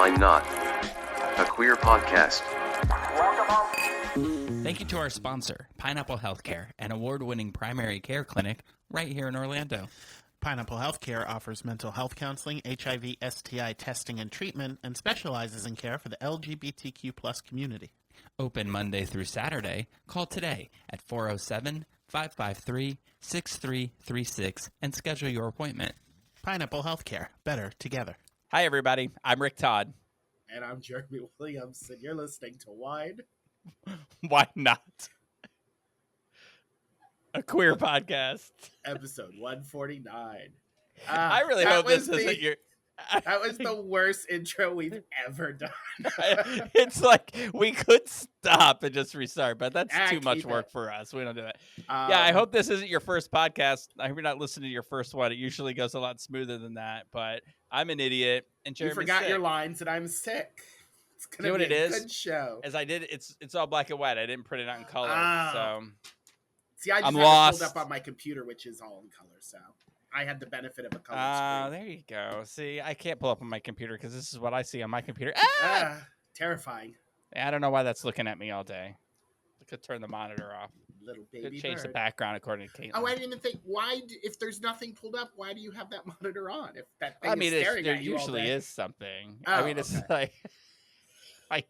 Why Not? A queer podcast. Thank you to our sponsor, Pineapple Healthcare, an award-winning primary care clinic right here in Orlando. Pineapple Healthcare offers mental health counseling, HIV, STI testing and treatment, and specializes in care for the LGBTQ plus community. Open Monday through Saturday. Call today at 407-553-6336 and schedule your appointment. Pineapple Healthcare. Better together. Hi, everybody. I'm Rick Todd. And I'm Jeremy Williams, and you're listening to Wine. Why not? A queer podcast. Episode 149. I really hope this isn't your... That was the worst intro we've ever done. It's like we could stop and just restart, but that's too much work it. for us. We don't do that. Yeah, I hope this isn't your first podcast. I hope you're not listening to your first one. It usually goes a lot smoother than that, but I'm an idiot. And you Jeremy's forgot sick. your lines, and I'm sick. It's gonna You know be what it a is? good show. As I did, it's all black and white. I didn't print it out in color, so See, I just I'm had lost. it pulled up on my computer, which is all in color, so I had the benefit of a color screen. There you go. See, I can't pull up on my computer because this is what I see on my computer. Terrifying. I don't know why that's looking at me all day. I could turn the monitor off. Little Could baby change the bird. background according to Caitlin. Oh, I didn't even think. Why, if there's nothing pulled up, why do you have that monitor on? If that thing I mean, is staring there at you usually all day? is something. Oh, I mean, it's okay. like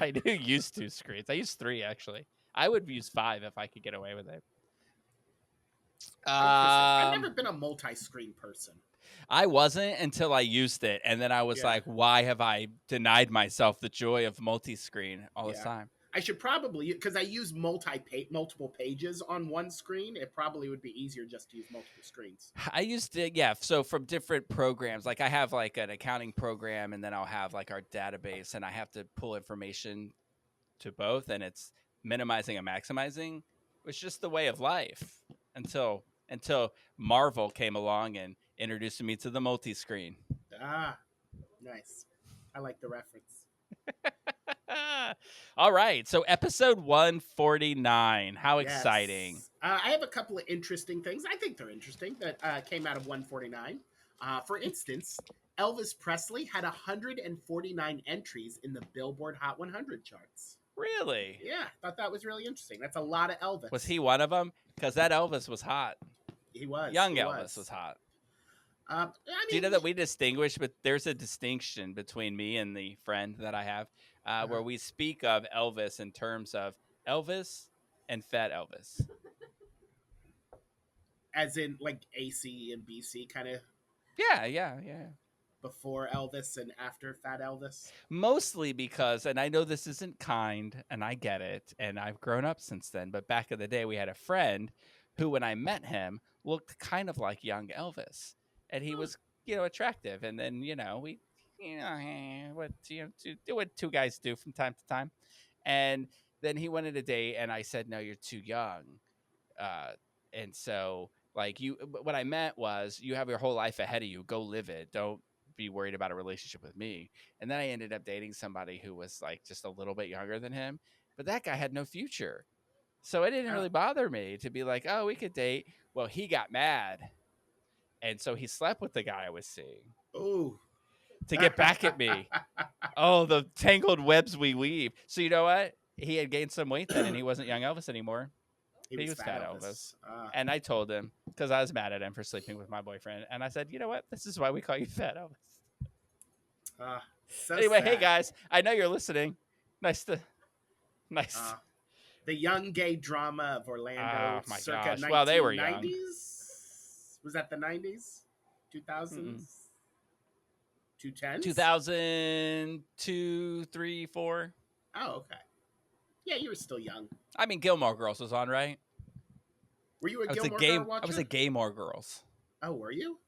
I do use 2 screens. I use 3 actually. I would use 5 if I could get away with it. I've never been a multi-screen person. I wasn't until I used it, and then I was like, "Why have I denied myself the joy of multi-screen all the time?" I should probably, because I use multiple pages on one screen. It probably would be easier just to use multiple screens. I used to, so from different programs, like I have like an accounting program, and then I'll have like our database, and I have to pull information to both, and it's minimizing and maximizing. It's just the way of life until Marvel came along and introduced me to the multi-screen. Nice. I like the reference. All right, so episode 149. How exciting. I have a couple of interesting things. I think they're interesting that came out of 149. For instance, Elvis Presley had 149 entries in the Billboard Hot 100 charts. Really? Yeah, I thought that was really interesting. That's a lot of Elvis. Was he one of them? Because that Elvis was hot. He was. Young Elvis was hot. Do you know that we distinguish, but there's a distinction between me and the friend that I have where we speak of Elvis in terms of Elvis and Fat Elvis. As in like AC and BC kind of? Yeah. Before Elvis and after Fat Elvis? Mostly because, and I know this isn't kind, and I get it, and I've grown up since then, but back in the day we had a friend who, when I met him, looked kind of like young Elvis. And he was, attractive. And then, we, do what 2 guys do from time to time. And then he wanted a date, and I said, no, you're too young. And so, what I meant was, you have your whole life ahead of you. Go live it. Don't be worried about a relationship with me. And then I ended up dating somebody who was, just a little bit younger than him. But that guy had no future. So it didn't really bother me to be like, oh, we could date. Well, he got mad. And so he slept with the guy I was seeing. Ooh. To get back at me. Oh, the tangled webs we weave. So you know what? He had gained some weight then, and he wasn't young Elvis anymore. He was Fat Elvis. And I told him, because I was mad at him for sleeping with my boyfriend. And I said, you know what? This is why we call you Fat Elvis. Anyway, hey, guys. I know you're listening. Nice. The young gay drama of Orlando. Oh, my circa gosh. Well, they were young. 1990s? Was that the 90s? 2000s? 2010s? 2002, 3, 4. Oh, okay. Yeah, you were still young. I mean, Gilmore Girls was on, right? Were you a Gilmore Girl watcher? I was a Gaymore Girls. Oh, were you?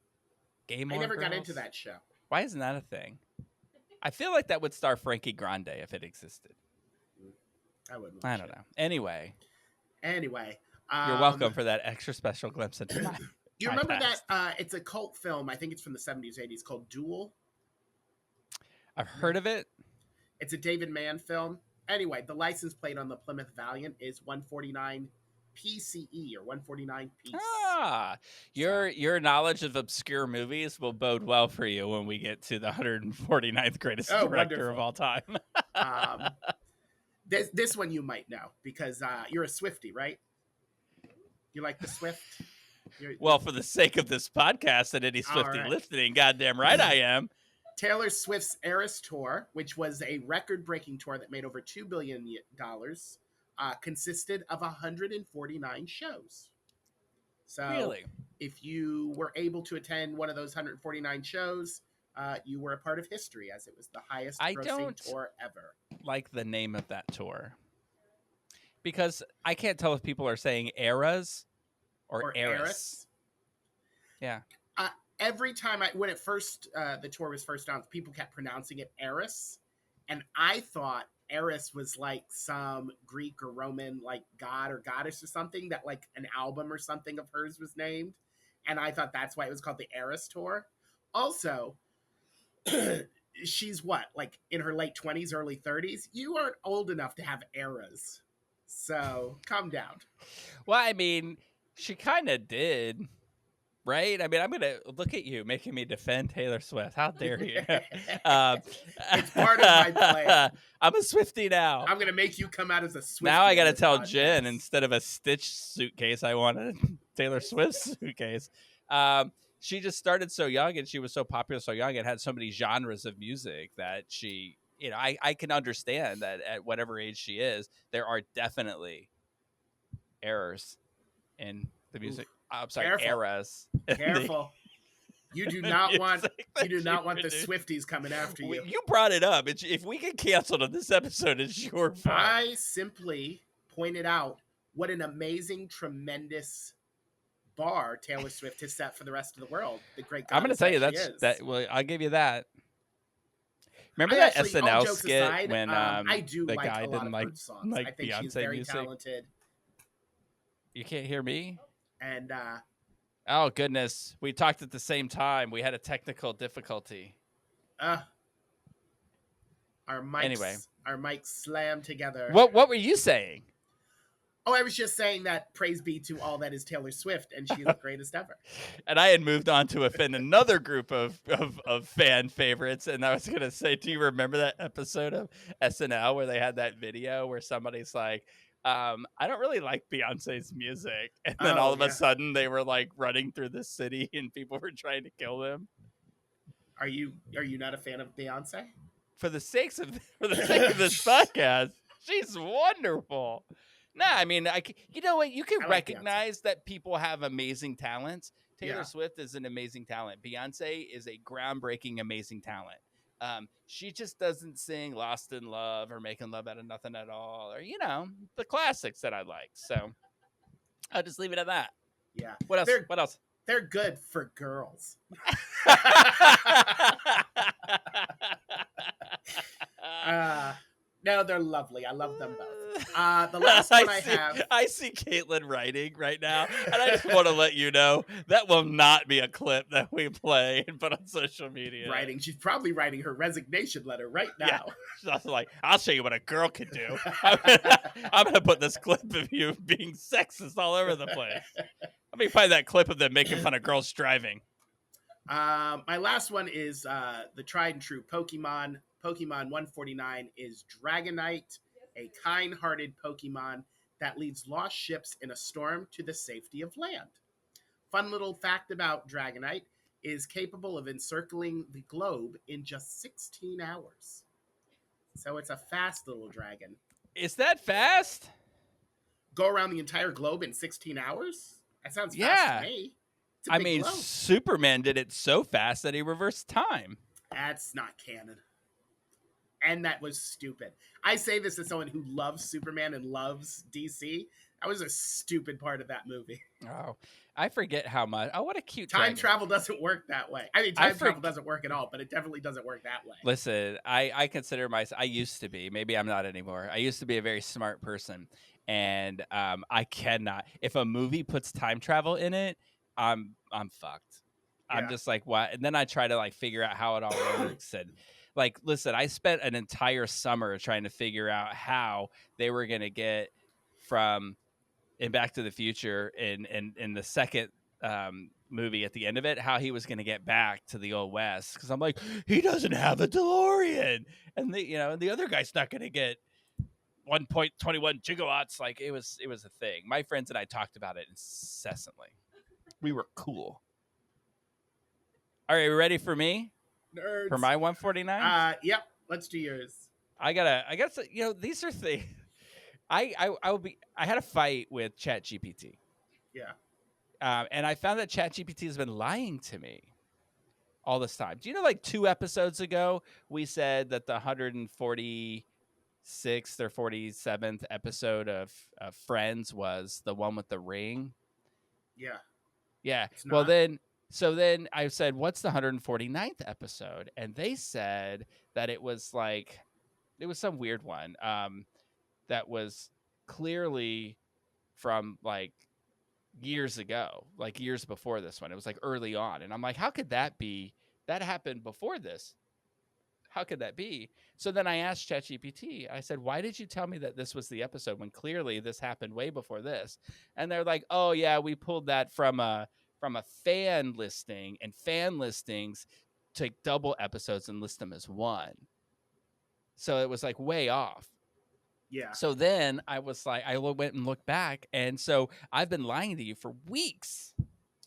Gaymore I never Girls? got into that show. Why isn't that a thing? I feel like that would star Frankie Grande if it existed. I wouldn't. I don't know. Anyway. You're welcome for that extra special glimpse into my You remember past. that? It's a cult film. I think it's from the 70s, 80s called Duel. I've heard of it. It's a David Mann film. Anyway, the license plate on the Plymouth Valiant is 149 PCE or 149 piece. Ah, your knowledge of obscure movies will bode well for you when we get to the 149th greatest director of wonderful. all time. This one you might know because you're a Swiftie, right? You like the Swift? Well, for the sake of this podcast and any Swiftie right. listening, goddamn right I am. Taylor Swift's Eras Tour, which was a record-breaking tour that made over $2 billion, consisted of 149 shows. So Really? if you were able to attend one of those 149 shows, you were a part of history, as it was the highest grossing tour ever. Like the name of that tour, because I can't tell if people are saying eras or eras. Yeah. Every time when it first the tour was first announced, people kept pronouncing it Eris, and I thought Eris was like some Greek or Roman like god or goddess or something, that like an album or something of hers was named, and I thought that's why it was called the Eras Tour. Also, she's what, like in her late 20s, early 30s? You aren't old enough to have eras, so calm down. Well, I mean, she kind of did. Right? I mean, I'm going to look at you making me defend Taylor Swift. How dare you? It's part of my plan. I'm a Swiftie now. I'm going to make you come out as a Swiftie. Now I got to tell Jen, instead of a Stitch suitcase, I want a Taylor Swift suitcase. She just started so young, and she was so popular so young, and had so many genres of music that she, you know, I can understand that at whatever age she is, there are definitely errors in the music. I'm sorry, careful. eras. Careful. You do not want the Swifties coming after you. You brought it up. If we get canceled on this episode, it's your fault. I simply pointed out what an amazing, tremendous bar Taylor Swift has set for the rest of the world. The great. I'm going to tell you that. Well, I'll give you that. Remember that SNL skit aside, when I do the like guy didn't like I think Beyonce she's very music? Talented. You can't hear me? And oh goodness, we talked at the same time. We had a technical difficulty. Our mics slammed together. What were you saying? Oh, I was just saying that praise be to all that is Taylor Swift, and she's the greatest ever. And I had moved on to offend another group of fan favorites, and I was going to say, do you remember that episode of SNL where they had that video where somebody's like, I don't really like Beyonce's music. And then all of a sudden they were like running through the city and people were trying to kill them. Are you not a fan of Beyonce? For the sake of this podcast, she's wonderful. Nah, I mean, you know what? You can recognize that people have amazing talents. Taylor Swift is an amazing talent. Beyonce is a groundbreaking, amazing talent. She just doesn't sing Lost in Love or Making Love Out of Nothing at All, or, you know, the classics that I like. So I'll just leave it at that. Yeah. What else? They're good for girls. No, they're lovely. I love them both. The last one I see Caitlin writing right now, and I just want to let you know that will not be a clip that we play and put on social media. Writing. She's probably writing her resignation letter right now. Yeah. She's like, I'll show you what a girl can do. I'm gonna put this clip of you being sexist all over the place. Let me find that clip of them making fun of girls driving. My last one is the tried and true Pokemon. Pokemon 149 is Dragonite, a kind-hearted Pokemon that leads lost ships in a storm to the safety of land. Fun little fact about Dragonite is capable of encircling the globe in just 16 hours. So it's a fast little dragon. Is that fast? Go around the entire globe in 16 hours? That sounds fast to me. I mean, globe. Superman did it so fast that he reversed time. That's not canon. And that was stupid. I say this as someone who loves Superman and loves DC. That was a stupid part of that movie. Oh, I forget how much. Oh, what a cute time travel doesn't work that way. I mean, time travel doesn't work at all, but it definitely doesn't work that way. Listen, I consider myself, I used to be, maybe I'm not anymore. I used to be a very smart person. And I cannot, if a movie puts time travel in it, I'm fucked. Yeah. I'm just like, what? And then I try to like figure out how it all works. And like, listen, I spent an entire summer trying to figure out how they were going to get from in Back to the Future in the second movie at the end of it, how he was going to get back to the old West. Because I'm like, he doesn't have a DeLorean, and the other guy's not going to get 1.21 gigawatts. Like it was a thing. My friends and I talked about it incessantly. We were cool. All right, you ready for me? Nerds. For my 149? Yep. Let's do yours. I gotta these are things. I had a fight with ChatGPT. Yeah. And I found that ChatGPT has been lying to me all this time. Do you know, like 2 episodes ago, we said that the 146th or 47th episode of Friends was the one with the ring? Yeah. Yeah. It's Well, not. then I said, what's the 149th episode? And they said that it was some weird one that was clearly from like years ago, like years before this one. It was like early on. And I'm like, how could that be? That happened before this. How could that be? So then I asked ChatGPT, I said, why did you tell me that this was the episode when clearly this happened way before this? And they're like, oh yeah, we pulled that from a fan listing, and fan listings take double episodes and list them as one. So it was like way off. Yeah. So then I was like, I went and looked back. And so I've been lying to you for weeks.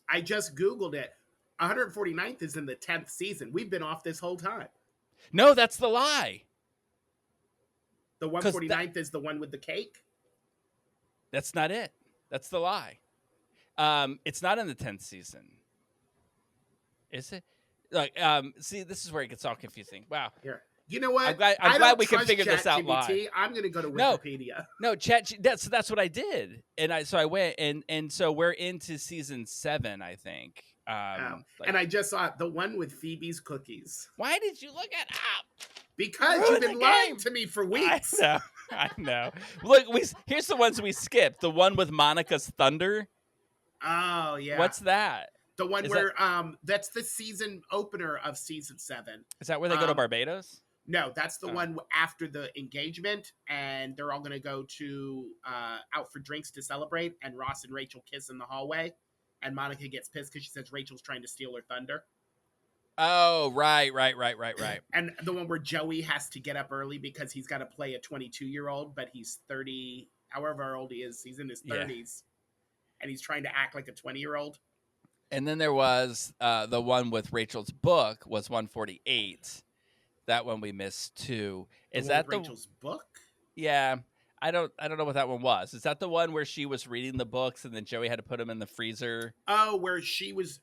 I just Googled it. 149th is in the 10th season. We've been off this whole time. No, that's the lie. The 149th is the one with the cake? That's not it. That's the lie. It's not in the 10th season. Is it? Like, see, this is where it gets all confusing. Wow. Here. You know what? I'm glad we can figure this out live. I'm going to go to Wikipedia. No, that's what I did. And I went and so we're into season 7, I think. And I just saw the one with Phoebe's cookies. Why did you look it up? Because you've been lying to me for weeks. I know. Look, here's the ones we skipped. The one with Monica's Thunder. Oh, yeah. What's that? The one that's the season opener of season 7. Is that where they go to Barbados? No, that's the one after the engagement, and they're all going to go to out for drinks to celebrate, and Ross and Rachel kiss in the hallway, and Monica gets pissed because she says Rachel's trying to steal her thunder. Oh, right. And the one where Joey has to get up early because he's got to play a 22-year-old, but he's 30, however old he is, he's in his 30s, and he's trying to act like a 20-year-old. And then there was the one with Rachel's book was 148. That one we missed too. Is that Rachel's book? Yeah, I don't know what that one was. Is that the one where she was reading the books and then Joey had to put them in the freezer? Oh, where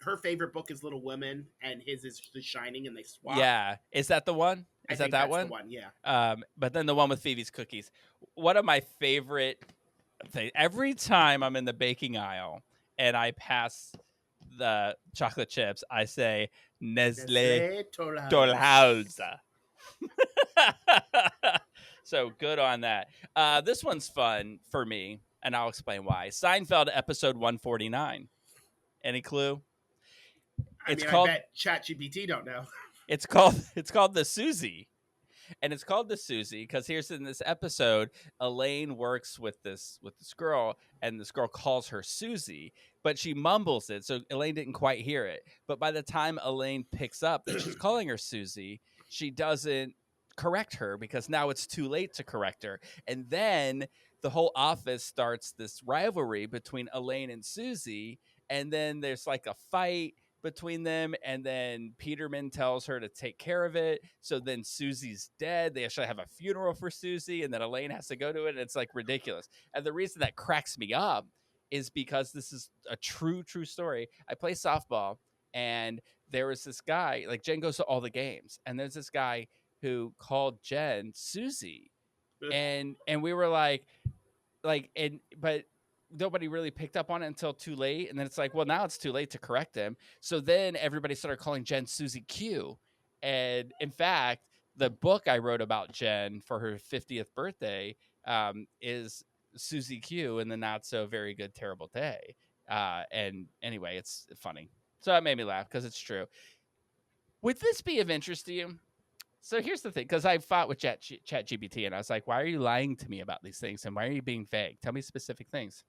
her favorite book is Little Women and his is The Shining, and they swap. Yeah, is that the one? Is that one? The one, yeah. But then the one with Phoebe's cookies. One of my favorite things. Every time I'm in the baking aisle and I pass the chocolate chips, I say Nestle Tolhauser. So good on that. This one's fun for me, and I'll explain why. Seinfeld episode 149. Any clue? I bet ChatGPT don't know. It's called the Susie. And it's called the Susie because here's in this episode, Elaine works with this girl, and this girl calls her Susie, but she mumbles it, so Elaine didn't quite hear it. But by the time Elaine picks up that she's calling her Susie, she doesn't correct her because now it's too late to correct her. And then the whole office starts this rivalry between Elaine and Susie, and then there's like a fight between them, and then Peterman tells her to take care of it. So then Susie's dead. They actually have a funeral for Susie, and then Elaine has to go to it, and it's like ridiculous. And the reason that cracks me up is because this is a true story. I play softball, and there was this guy, like Jen goes to all the games, and there's this guy who called Jen Susie, and we were but nobody really picked up on it until too late. And then it's like, well, now it's too late to correct him. So then everybody started calling Jen Susie Q. And in fact, the book I wrote about Jen for her 50th birthday is Susie Q and the Not So Very Good Terrible Day. And anyway, it's funny. So that made me laugh because it's true. Would this be of interest to you? So here's the thing, because I fought with ChatGPT, and I was like, why are you lying to me about these things? And why are you being vague? Tell me specific things.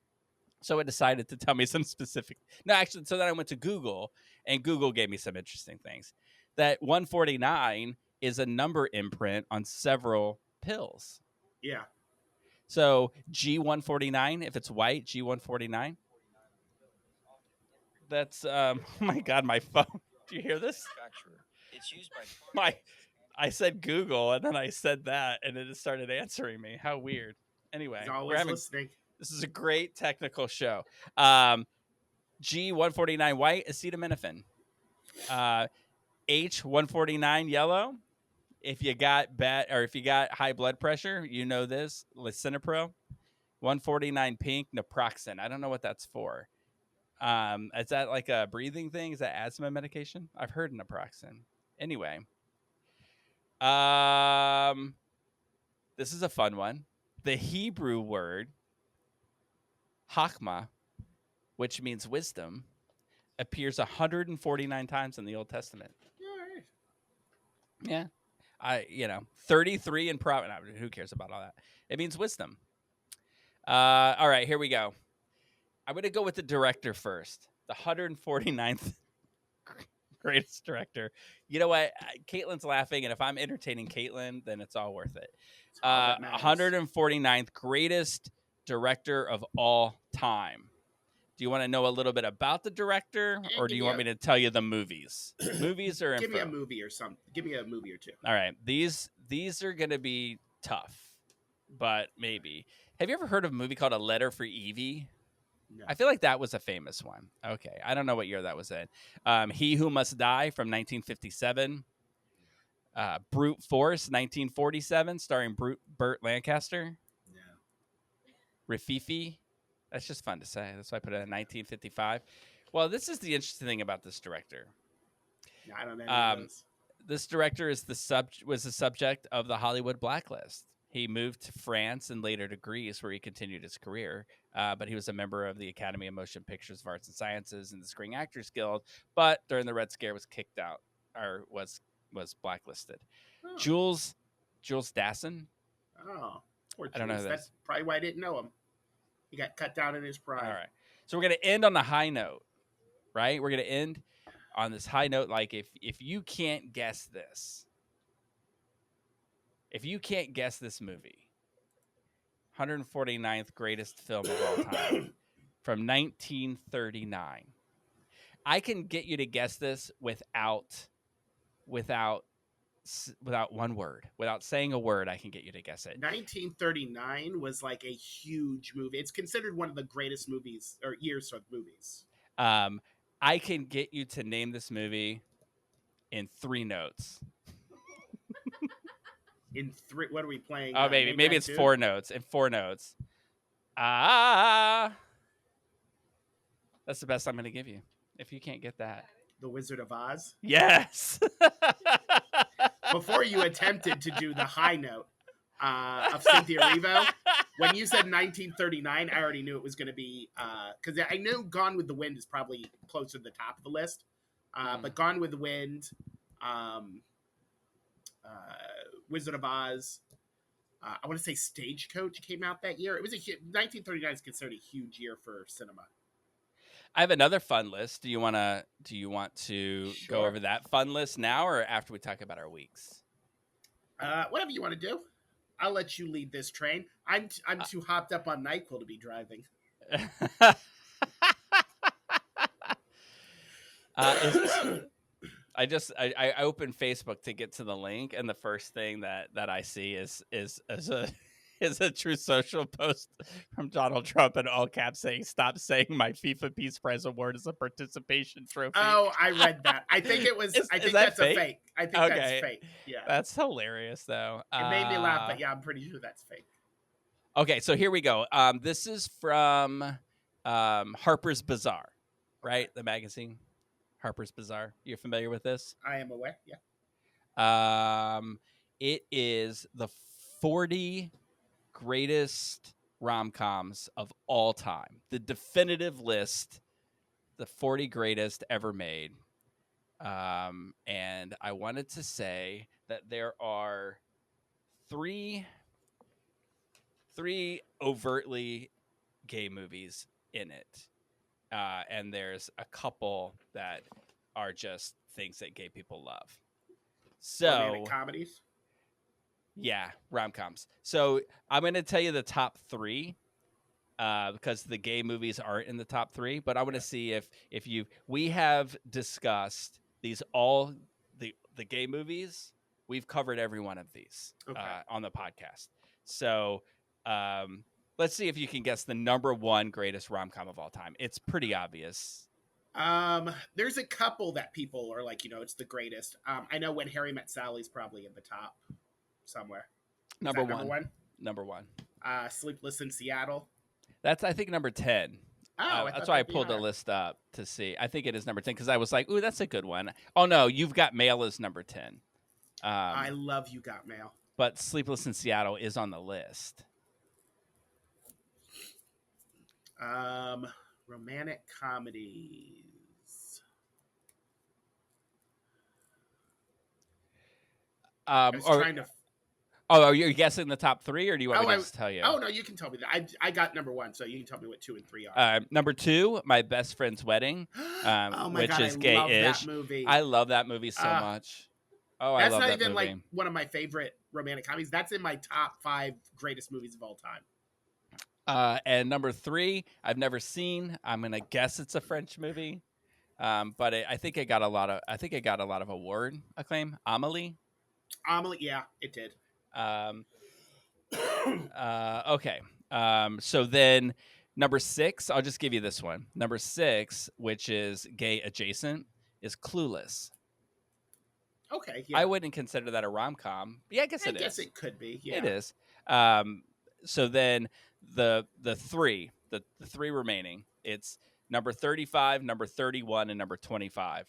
So it decided to tell me some specific. No, actually, so then I went to Google, and Google gave me some interesting things. That 149 is a number imprint on several pills. Yeah. So G149, if it's white, G149. That's oh my god, my phone. Do you hear this? It's used by I said Google, and then I said that, and it just started answering me. How weird. Anyway, He's always listening. This is a great technical show. G149 white, acetaminophen. H149 yellow. If you got high blood pressure, you know this, lisinopril. 149 pink, naproxen. I don't know what that's for. Is that like a breathing thing? Is that asthma medication? I've heard naproxen. Anyway, this is a fun one. The Hebrew word Hakma, which means wisdom, appears 149 times in the Old Testament. All right. Yeah. 33 in Proverbs. Who cares about all that? It means wisdom. All right, here we go. I'm going to go with the director first. The 149th greatest director. You know what? Caitlin's laughing, and if I'm entertaining Caitlin, then it's all worth it. It's all that matters. 149th greatest director of all time. Do you want to know a little bit about the director, or do you want me to tell you the movies? Movies or Give me info? a movie or something. Give me a movie or two. All right. These are going to be tough, but maybe. Have you ever heard of a movie called A Letter for Evie? No. I feel like that was a famous one. Okay. I don't know what year that was in. He Who Must Die from 1957. Brute Force, 1947, starring Burt Lancaster. No. Rififi. That's just fun to say. That's why I put it in 1955. Well, this is the interesting thing about this director. No, I don't know any of those. This director was the subject of the Hollywood blacklist. He moved to France and later to Greece, where he continued his career. But he was a member of the Academy of Motion Pictures of Arts and Sciences and the Screen Actors Guild. But during the Red Scare, was kicked out or was blacklisted. Oh. Jules Dassin. Oh, poor I don't know who Jules. that That's is. probably why I didn't know him. He got cut down in his prime. All right. So we're going to end on the high note, right? We're going to end on this high note. Like if you can't guess this, movie, 149th greatest film of all time from 1939, I can get you to guess this without one word, without saying a word. I can get you to guess it. 1939 was like a huge movie. It's considered one of the greatest movies or years of movies. I can get you to name this movie in 3 notes. In 3, what are we playing? Oh, maybe it's 4 notes. In 4 notes. That's the best I'm going to give you. If you can't get that, The Wizard of Oz. yes. Before you attempted to do the high note of Cynthia Erivo, when you said 1939, I already knew it was going to be because I knew Gone with the Wind is probably closer to the top of the list. But Gone with the Wind, Wizard of Oz, I want to say Stagecoach came out that year. It was 1939 is considered a huge year for cinema. I have another fun list. Do you want to Sure. go over that fun list now, or after we talk about our weeks? Whatever you want to do. I'll let you lead this train. I'm too hopped up on NyQuil to be driving. I opened Facebook to get to the link, and the first thing that I see is a True Social post from Donald Trump in all caps saying, "Stop saying my FIFA Peace Prize award is a participation trophy." Oh, I read that. I think it was. I think that that's fake? a fake. I think that's fake. Yeah, That's hilarious, though. it made me laugh, but yeah, I'm pretty sure that's fake. Okay, so here we go. This is from Harper's Bazaar, right? The magazine, Harper's Bazaar. You're familiar with this? I am aware. Yeah. It is the 40 greatest rom-coms of all time. The definitive list, the 40 greatest ever made. And I wanted to say that there are three overtly gay movies in it, and there's a couple that are just things that gay people love. Romantic So comedies. yeah, rom-coms. So I'm going to tell you the top 3 because the gay movies aren't in the top 3, but I want to see if we have discussed these all the gay movies. We've covered every one of these on the podcast. So let's see if you can guess the number 1 greatest rom-com of all time. It's pretty obvious. There's a couple that people are like, it's the greatest. I know When Harry Met Sally's probably in the top somewhere. Number Number 1. one. Number 1. Sleepless in Seattle. That's, I think, number 10. Oh, that's why I pulled the list up to see. I think it is number 10 because I was like, ooh, that's a good one. Oh, no, You've Got Mail is number 10. I love You Got Mail. But Sleepless in Seattle is on the list. Romantic comedies. I was trying to... Oh, are you guessing the top 3, or do you want me to just tell you? Oh, no, you can tell me that. I got number 1, so you can tell me what 2 and 3 are. Number 2, My Best Friend's Wedding, oh my which God, is I gay-ish. love that movie. I love that movie so much. Oh, I love that movie. That's not even like one of my favorite romantic comedies. That's in my top 5 greatest movies of all time. And number 3, I've never seen. I'm gonna guess it's a French movie, but I think it got a lot of award acclaim. Amélie. Amélie, yeah, it did. Okay. So then number 6, I'll just give you this one. Number 6, which is gay adjacent, is Clueless. Okay. Yeah. I wouldn't consider that a rom-com. Yeah, I guess it is. I guess it could be. Yeah. It is. So then the 3 remaining, it's number 35, number 31, and number 25.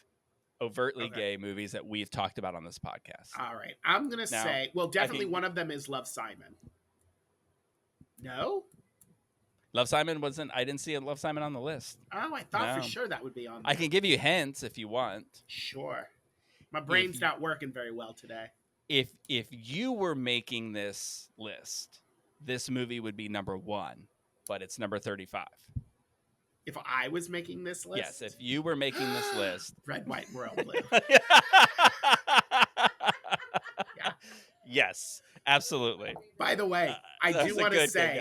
Overtly gay movies that we've talked about on this podcast. All right. I'm going to say, well, definitely one of them is Love, Simon. No? Love, Simon I didn't see Love, Simon on the list. Oh, I thought for sure that would be on there. I can give you hints if you want. Sure. My brain's not working very well today. If you were making this list, this movie would be number 1, but it's number 35. If I was making this list? Yes, if you were making this list. Red, White, and Royal Blue. Yeah. Yes, absolutely. By the way, I do want to say,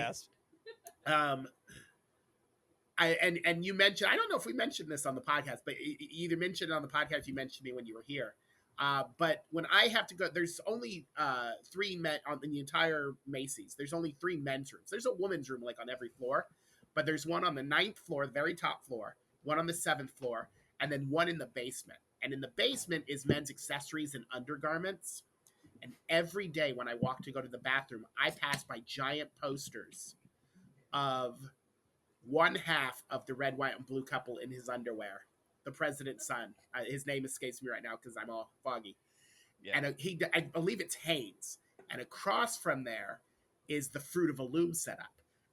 and you mentioned, I don't know if we mentioned this on the podcast, but you either mentioned it on the podcast, you mentioned me when you were here. But when I have to go, there's only 3 men on the entire Macy's. There's only 3 men's rooms. There's a woman's room like on every floor. But there's one on the 9th floor, the very top floor, one on the 7th floor, and then one in the basement. And in the basement is men's accessories and undergarments. And every day when I walk to go to the bathroom, I pass by giant posters of one half of the red, white, and blue couple in his underwear. The president's son. His name escapes me right now because I'm all foggy. Yeah. And I believe it's Haynes. And across from there is the Fruit of a Loom setup.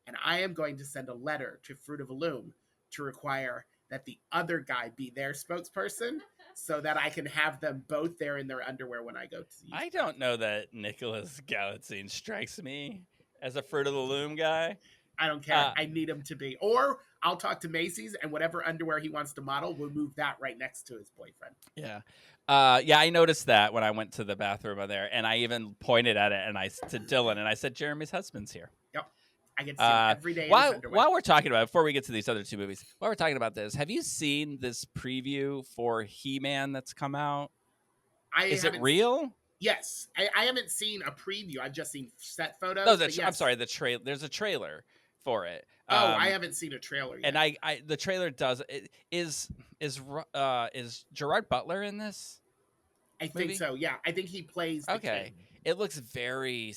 And I am going to send a letter to Fruit of a Loom to require that the other guy be their spokesperson so that I can have them both there in their underwear when I go to use I don't know that Nicholas Galitzine strikes me as a Fruit of the Loom guy. I don't care. I need him to be. Or I'll talk to Macy's, and whatever underwear he wants to model, we'll move that right next to his boyfriend. Yeah. Yeah, I noticed that when I went to the bathroom over there, and I even pointed at it to Dylan, and I said, Jeremy's husband's here. Yep. I get to see him every day. While we're talking about it, before we get to these other 2 movies, while we're talking about this, have you seen this preview for He-Man that's come out? Is it real? Yes. I haven't seen a preview. I've just seen set photos. No, yes. I'm sorry. There's a trailer for it. I haven't seen a trailer yet. And the trailer does is Gerard Butler in this? I think so. Yeah, I think he plays the king. It looks very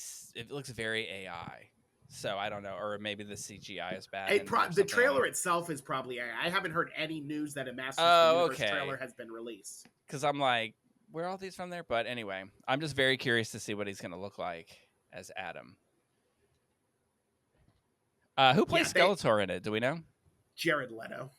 AI. So I don't know, or maybe the CGI is bad. The trailer itself is probably AI. I haven't heard any news that a Masters of the Universe trailer has been released. Because I'm like, where are all these from there? But anyway, I'm just very curious to see what he's going to look like as Adam. Who plays Skeletor in it? Do we know? Jared Leto.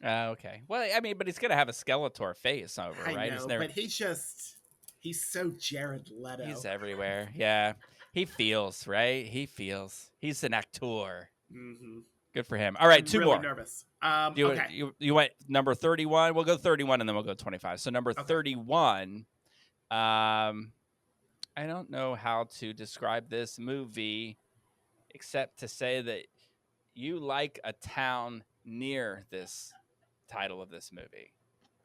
Okay. Well, I mean, but he's going to have a Skeletor face over, right? I know, but he's so Jared Leto. He's everywhere. Yeah. He feels, right? He's an actor. Mm-hmm. Good for him. All right, I'm two really more. nervous. You went number 31. We'll go 31 and then we'll go 25. So number 31. I don't know how to describe this movie except to say that you like a town near this title of this movie.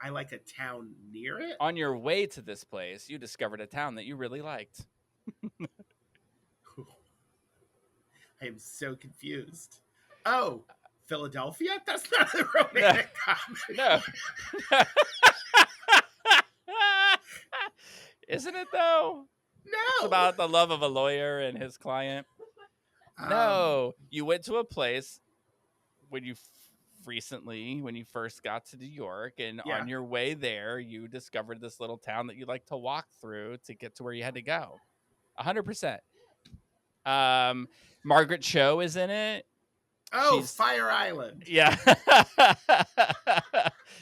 I like a town near it. On your way to this place, you discovered a town that you really liked. I am so confused. Oh, Philadelphia? That's not a romantic comedy. No. Isn't it though? No. It's about the love of a lawyer and his client. No, you went to a place when you when you first got to New York, and on your way there, you discovered this little town that you like to walk through to get to where you had to go. 100%. Margaret Cho is in it. Oh, Fire Island. Yeah.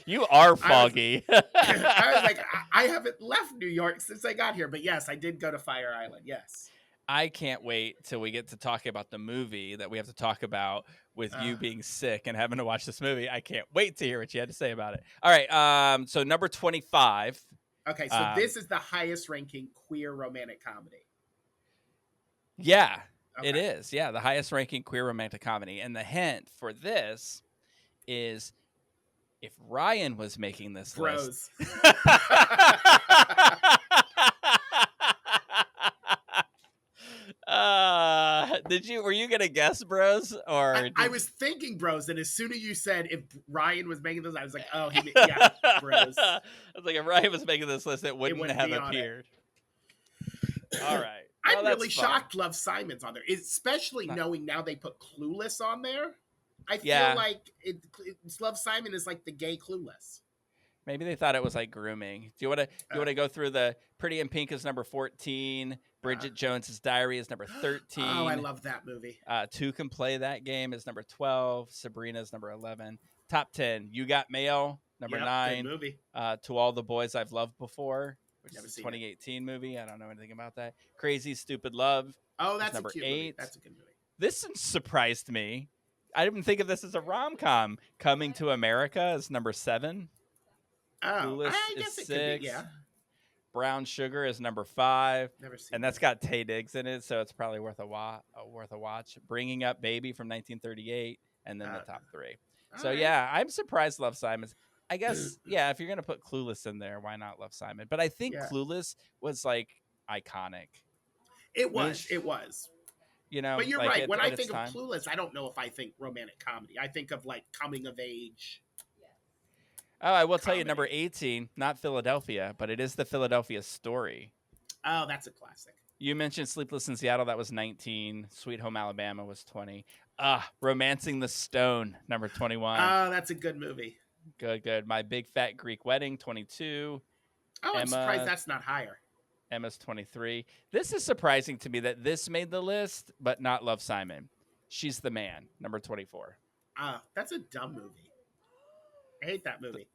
You are foggy. I was like, I haven't left New York since I got here, but yes, I did go to Fire Island. Yes. I can't wait till we get to talk about the movie that we have to talk about with you being sick and having to watch this movie. I can't wait to hear what you had to say about it. All right. So number 25. Okay. So this is the highest ranking queer romantic comedy. Yeah, it is. Yeah. The highest ranking queer romantic comedy. And the hint for this is if Ryan was making this list. Were you gonna guess Bros? Or I was thinking Bros, and as soon as you said if Ryan was making this, I was like, oh, Bros. I was like, if Ryan was making this list, it wouldn't have appeared. All right. I'm really shocked Love Simon's on there, especially knowing now they put Clueless on there. I feel like it's Love Simon is like the gay Clueless. Maybe they thought it was like grooming. Do you want to go through the Pretty in Pink is number 14, Bridget Jones's Diary is number 13. Oh, I love that movie. Two Can Play That Game is number 12, Sabrina's number 11. Top 10, You Got Mail, number 9. Good movie. To All the Boys I've Loved Before, which is a 2018 movie. I don't know anything about that. Crazy Stupid Love. Oh, that's number a cute 8. movie. That's a good movie. This surprised me. I didn't think of this as a rom-com. Coming to America is number 7. Oh, Clueless I guess is it 6. could be, yeah. Brown Sugar is number 5. Never seen and that's got Taye Diggs in it, so it's probably worth a watch. Bringing Up Baby from 1938, and then the top 3. So, yeah, I'm surprised Love Simon's. I guess, yeah, if you're going to put Clueless in there, why not Love Simon? But I think Clueless was, like, iconic. It was. You know, but you're like right. When I think of Clueless, I don't know if I think romantic comedy. I think of, like, coming of age. Oh, I will tell you, number 18, not Philadelphia, but it is the Philadelphia Story. Oh, that's a classic. You mentioned Sleepless in Seattle. That was 19. Sweet Home Alabama was 20. Romancing the Stone, number 21. Oh, that's a good movie. Good. My Big Fat Greek Wedding, 22. Oh, I'm surprised that's not higher. Emma's 23. This is surprising to me that this made the list, but not Love Simon. She's the Man, number 24. That's a dumb movie. I hate that movie.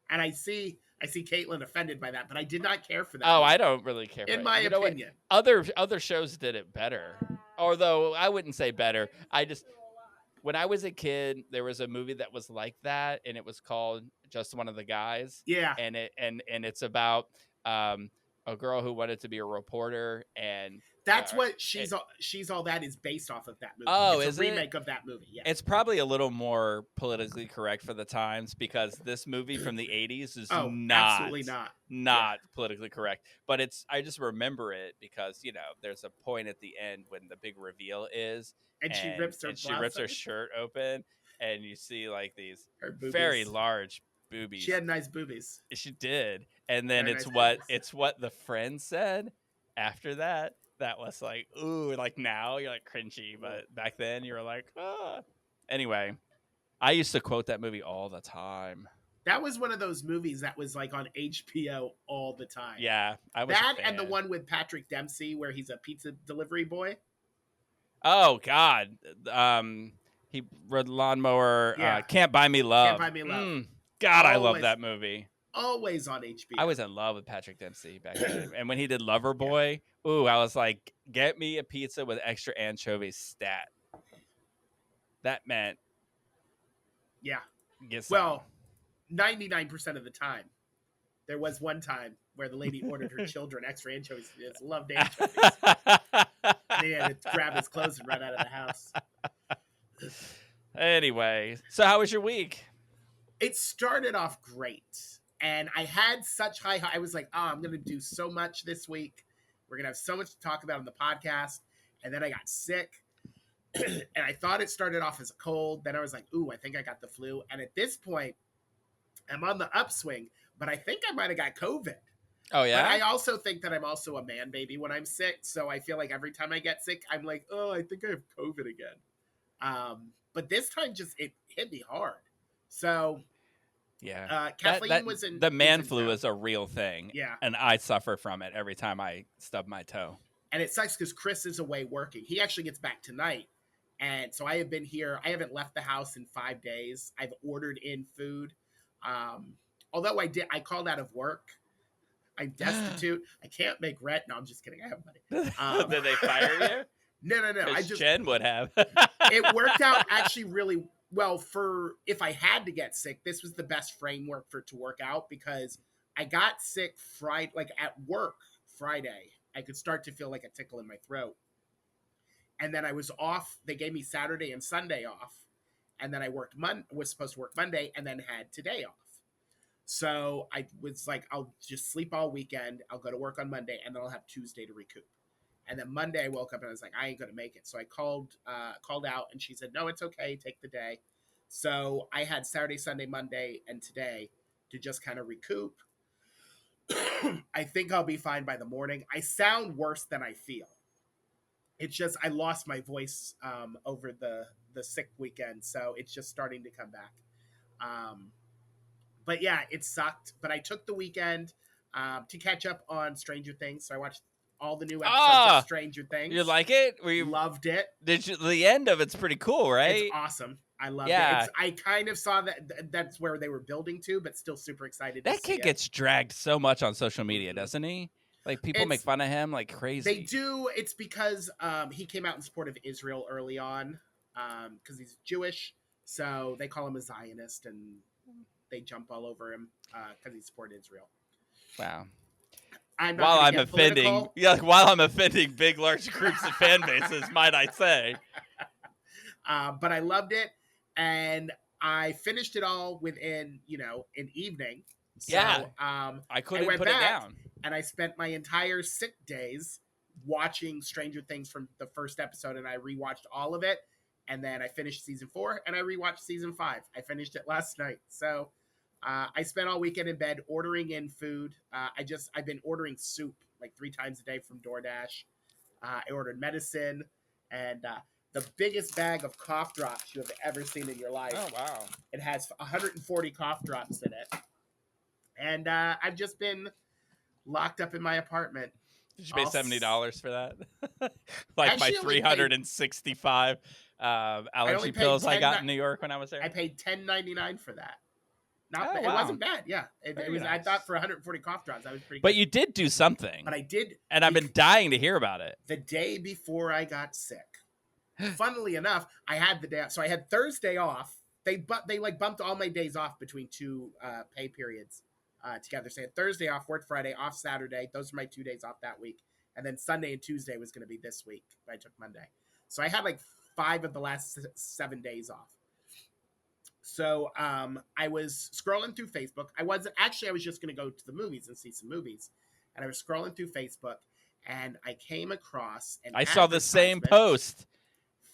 And I see Caitlin offended by that, but I did not care for that. Oh, movie. I don't really care for In my opinion. Other shows did it better. Although I wouldn't say better. When I was a kid, there was a movie that was like that, and it was called Just One of the Guys. Yeah. And it's about a girl who wanted to be a reporter, and that's what She's All That is based off of that movie. Oh, it's a remake of that movie. Yeah. It's probably a little more politically correct for the times because this movie from the 80s is absolutely not politically correct. But I just remember it because, you know, there's a point at the end when the big reveal is and she rips her shirt open and you see like these very large boobies. She had nice boobies. She did. And then very it's what the friend said after that. That was like, ooh, like now you're like cringy, but back then you were like, ah. Anyway, I used to quote that movie all the time. That was one of those movies that was like on HBO all the time. Yeah, I was that and the one with Patrick Dempsey where he's a pizza delivery boy. Oh God, he rode lawnmower. Can't Buy Me Love. Can't Buy Me Love. God, I love that movie. Always on HBO. I was in love with Patrick Dempsey back then. And when he did Loverboy, ooh, I was like, get me a pizza with extra anchovies stat. that meant Yeah. get some. Well, 99% of the time. There was one time where the lady ordered her children extra anchovies. She just loved anchovies. And he had to grab his clothes and run out of the house. Anyway, so how was your week? It started off great. And I had such high. I was like, oh, I'm going to do so much this week. We're going to have so much to talk about on the podcast. And then I got sick. And I thought it started off as a cold. Then I was like, ooh, I think I got the flu. And at this point, I'm on the upswing, but I think I might have got COVID. Oh, yeah? But I also think that I'm also a man baby when I'm sick. So I feel like every time I get sick, I'm like, oh, I think I have COVID again. But this time it hit me hard. So Yeah. Kathleen was in the man was in flu town. is a real thing. Yeah. And I suffer from it every time I stub my toe. And it sucks because Chris is away working. He actually gets back tonight. And so I have been here. I haven't left the house in 5 days. I've ordered in food. Although I called out of work. I'm destitute. I can't make rent. No, I'm just kidding. I have money. Did they fire you? No. I just Jen would have. it worked out actually really well for if I had to get sick. This was the best framework for it to work out because I got sick Friday, like at work Friday. I could start to feel like a tickle in my throat. And then I was off. They gave me Saturday and Sunday off. And then I was supposed to work Monday and then had today off. So I was like, I'll just sleep all weekend. I'll go to work on Monday and then I'll have Tuesday to recoup. And then Monday I woke up and I was like, I ain't going to make it. So I called out and she said, no, it's okay. Take the day. So I had Saturday, Sunday, Monday, and today to just kind of recoup. I think I'll be fine by the morning. I sound worse than I feel. It's just I lost my voice over the sick weekend, so it's just starting to come back. But yeah, it sucked. But I took the weekend to catch up on Stranger Things, so I watched all the new episodes of Stranger Things. You like it? Loved it. The end of it's pretty cool, right? It's awesome. I loved it. I kind of saw that's where they were building to, but still super excited. That kid gets dragged so much on social media, doesn't he? Like people make fun of him like crazy. They do. It's because he came out in support of Israel early on because he's Jewish. So they call him a Zionist and they jump all over him because he supported Israel. Wow. While I'm offending big, large groups of fan bases, might I say. But I loved it. And I finished it all within, an evening. So, yeah. I couldn't put it down. And I spent my entire sick days watching Stranger Things from the first episode, and I rewatched all of it. And then I finished season 4, and I rewatched season 5. I finished it last night. So I spent all weekend in bed ordering in food. I've been ordering soup like 3 times a day from DoorDash. I ordered medicine and the biggest bag of cough drops you have ever seen in your life. Oh, wow. It has 140 cough drops in it. And I've just been locked up in my apartment. Did you pay $70 for that? Like my 365 allergy pills I got in New York when I was there? I paid $10.99 for that. Not bad. Wow. It wasn't bad. Yeah. It was. Nice. I thought for 140 cough drops, I was pretty good. But you did do something. But I did. And I've been dying to hear about it. The day before I got sick. Funnily enough, I had the day. So I had Thursday off. They bumped all my days off between 2 pay periods together. So I had Thursday off, worked Friday, off Saturday. Those are my 2 days off that week. And then Sunday and Tuesday was going to be this week. But I took Monday. So I had like 5 of the last 7 days off. So I was scrolling through Facebook. I was just going to go to the movies and see some movies. And I was scrolling through Facebook and I came across I saw the same post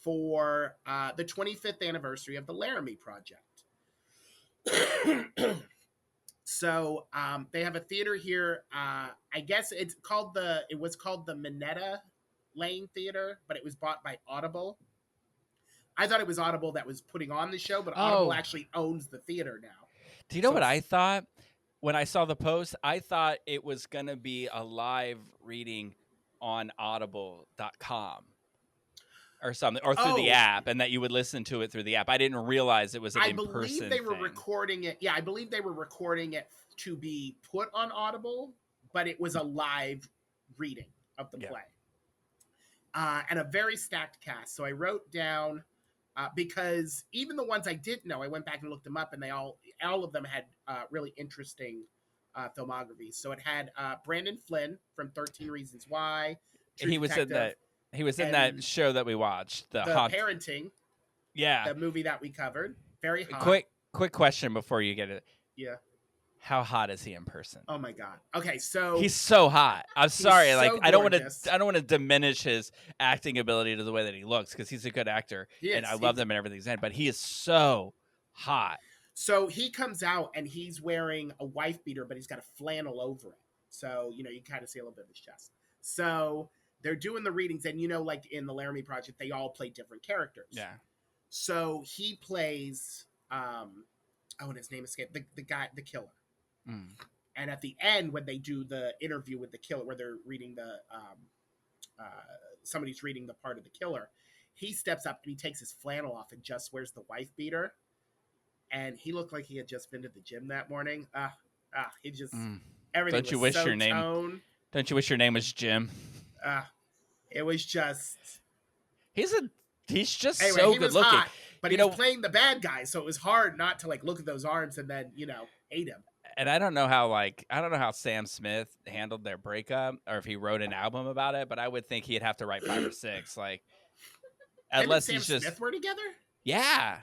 for the 25th anniversary of the Laramie Project. So they have a theater here. I guess it was called the Minetta Lane Theater, but it was bought by Audible. I thought it was Audible that was putting on the show, but Audible actually owns the theater now. Do you know what I thought when I saw the post? I thought it was going to be a live reading on audible.com or something, or through the app, and that you would listen to it through the app. I didn't realize it was an in-person thing. I believe they were recording it. Yeah, I believe they were recording it to be put on Audible, but it was a live reading of the play. And a very stacked cast. So I wrote down because even the ones I didn't know, I went back and looked them up, and all of them had really interesting filmographies. So it had Brandon Flynn from 13 Reasons Why, True He was in Detective, that. He was in and that show that we watched. the Parenting, Yeah. the movie that we covered. Very hot. Quick question before you get it. Yeah. How hot is he in person? Oh my god. Okay, so He's so hot. I'm sorry. so Like I don't gorgeous. want to diminish his acting ability to the way that he looks because he's a good actor and I love him and everything's in. But he is so hot. So he comes out and he's wearing a wife beater, but he's got a flannel over it. So you kind of see a little bit of his chest. So they're doing the readings, and like in the Laramie Project, they all play different characters. Yeah. So he plays and his name escaped, the guy, the killer. Mm. And at the end, when they do the interview with the killer, where they're reading the somebody's reading the part of the killer, he steps up and he takes his flannel off and just wears the wife beater. And he looked like he had just been to the gym that morning. He just everything. Don't you was wish so your name? toned. Don't you wish your name was Jim? It was just. He's just Anyway, so he good was looking. hot, but he was playing the bad guy, so it was hard not to look at those arms and then hate him. And I don't know how Sam Smith handled their breakup or if he wrote an album about it, but I would think he'd have to write 5 or 6. Unless Sam he's just Smith were together. Yeah.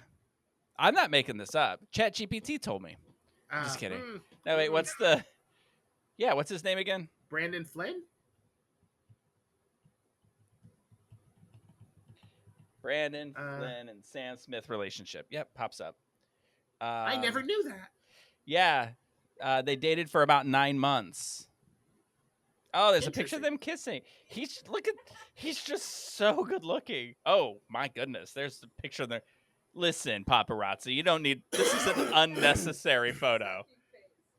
I'm not making this up. ChatGPT told me. Just kidding. No, wait, what's his name again? Brandon Flynn? Brandon Flynn and Sam Smith relationship. Yep, pops up. I never knew that. Yeah. They dated for about 9 months. Oh, there's a picture of them kissing. He's just so good looking. Oh my goodness. There's the picture there. Listen, paparazzi, you don't need, this is an unnecessary photo.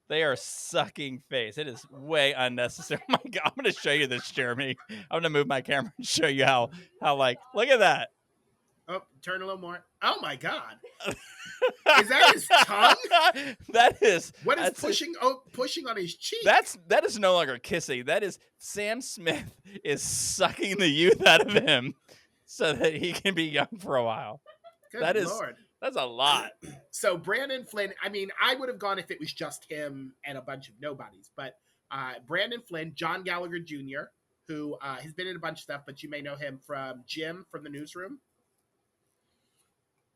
They are sucking face. It is way unnecessary. Oh my God, I'm going to show you this, Jeremy. I'm going to move my camera and show you how look at that. Oh, turn a little more. Oh my God. Is that his tongue? That is. What is pushing on his cheek? That is no longer kissing. That is Sam Smith is sucking the youth out of him so that he can be young for a while. Good Lord. That's a lot. So Brandon Flynn, I mean, I would have gone if it was just him and a bunch of nobodies, but Brandon Flynn, John Gallagher Jr., who has been in a bunch of stuff, but you may know him from Jim from the Newsroom.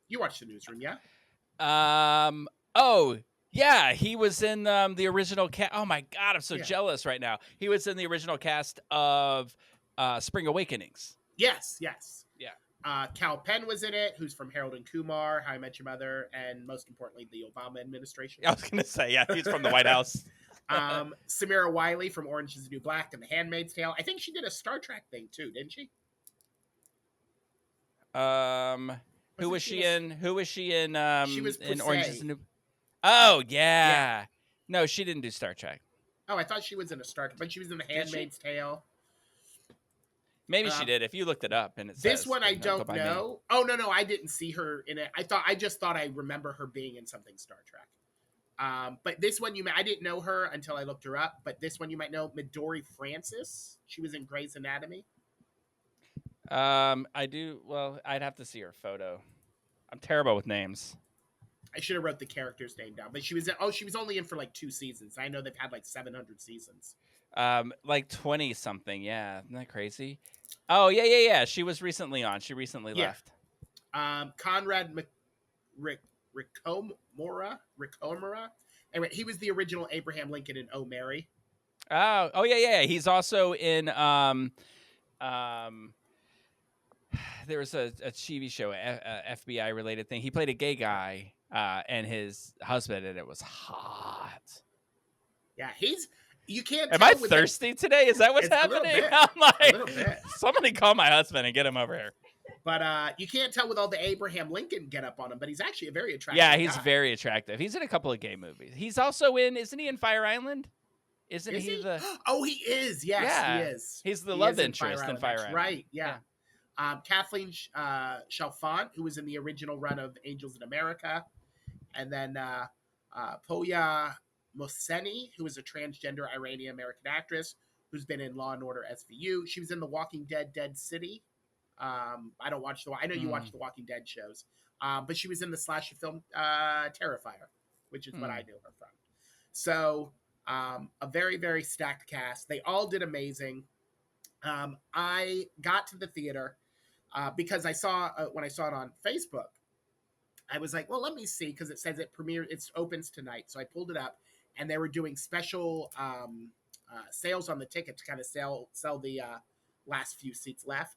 You watched the Newsroom, yeah? Oh, yeah, he was in the original cast. Oh my God, I'm so jealous right now. He was in the original cast of Spring Awakenings. Yes. Yeah. Cal Penn was in it, who's from Harold and Kumar, How I Met Your Mother, and most importantly, the Obama administration. I was going to say, yeah, he's from the White House. Samira Wiley from Orange is the New Black and The Handmaid's Tale. I think she did a Star Trek thing too, didn't she? Who was she in? She was in Orange is the New. Oh yeah. No, she didn't do Star Trek. Oh, I thought she was in a Star Trek, but she was in The Handmaid's Tale. Maybe she did. If you looked it up, and it this says, one I don't know. Oh no, I didn't see her in it. I just thought I remember her being in something Star Trek. But this one I didn't know her until I looked her up. But this one you might know, Midori Francis. She was in Grey's Anatomy. I do. Well, I'd have to see her photo. I'm terrible with names. I should have wrote the character's name down, but she was only in for 2 seasons. I know they've had 700 seasons. 20 something. Yeah, isn't that crazy? Oh yeah. She was recently on. She recently left. Conrad Ricomora. Anyway, he was the original Abraham Lincoln in Oh Mary. Oh yeah. He's also in there was a TV show, FBI related thing. He played a gay guy and his husband, and it was hot. Yeah, you can't. Am I thirsty today? Is that what's happening? I'm a little bit. Somebody call my husband and get him over here. But you can't tell with all the Abraham Lincoln get up on him. But he's actually a very attractive. Yeah, he's guy. very attractive. He's in a couple of gay movies. He's also isn't he in Fire Island? Isn't he the? Oh, he is. Yes, he is. He's the love interest in Fire Island. Right. Yeah. Kathleen Chalfant, who was in the original run of Angels in America, and then Poya Mohseni, who is a transgender Iranian American actress who's been in Law and Order SVU. She was in The Walking Dead, Dead City. I don't watch I know you watch the Walking Dead shows, but she was in the slasher film Terrifier, which is what I knew her from. So a very, very stacked cast. They all did amazing. I got to the theater because I saw when I saw it on Facebook, I was like, well, let me see, because it says it opens tonight. So I pulled it up, and they were doing special sales on the ticket to kind of sell the last few seats left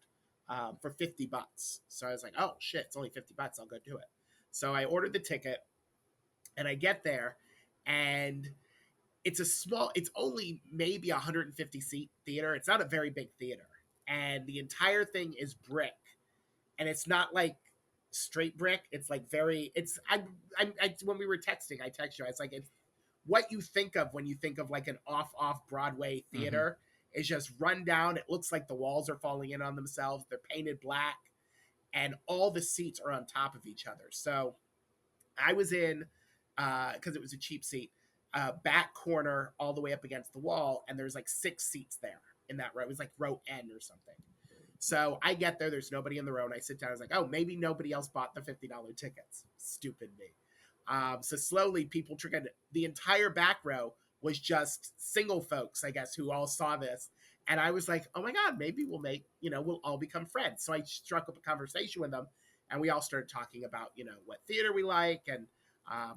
for $50. So I was like, oh shit, it's only $50. I'll go do it. So I ordered the ticket, and I get there, and it's only maybe a 150 seat theater. It's not a very big theater, and the entire thing is brick, and it's not like straight brick. It's like when we were texting, I text you. I was like, it's what you think of when you think of like an off Broadway theater. Is just run down. It looks like the walls are falling in on themselves. They're painted black, and all the seats are on top of each other. So I was in because it was a cheap seat, back corner all the way up against the wall, and there's like 6 seats there in that row. It was like row N or something. So I get there, there's nobody in the row, and I sit down. I was like, oh, maybe nobody else bought the $50 tickets. Stupid me. So slowly people triggered. The entire back row was just single folks, I guess, who all saw this. And I was like, oh my God, maybe we'll all become friends. So I struck up a conversation with them, and we all started talking about, what theater we like. And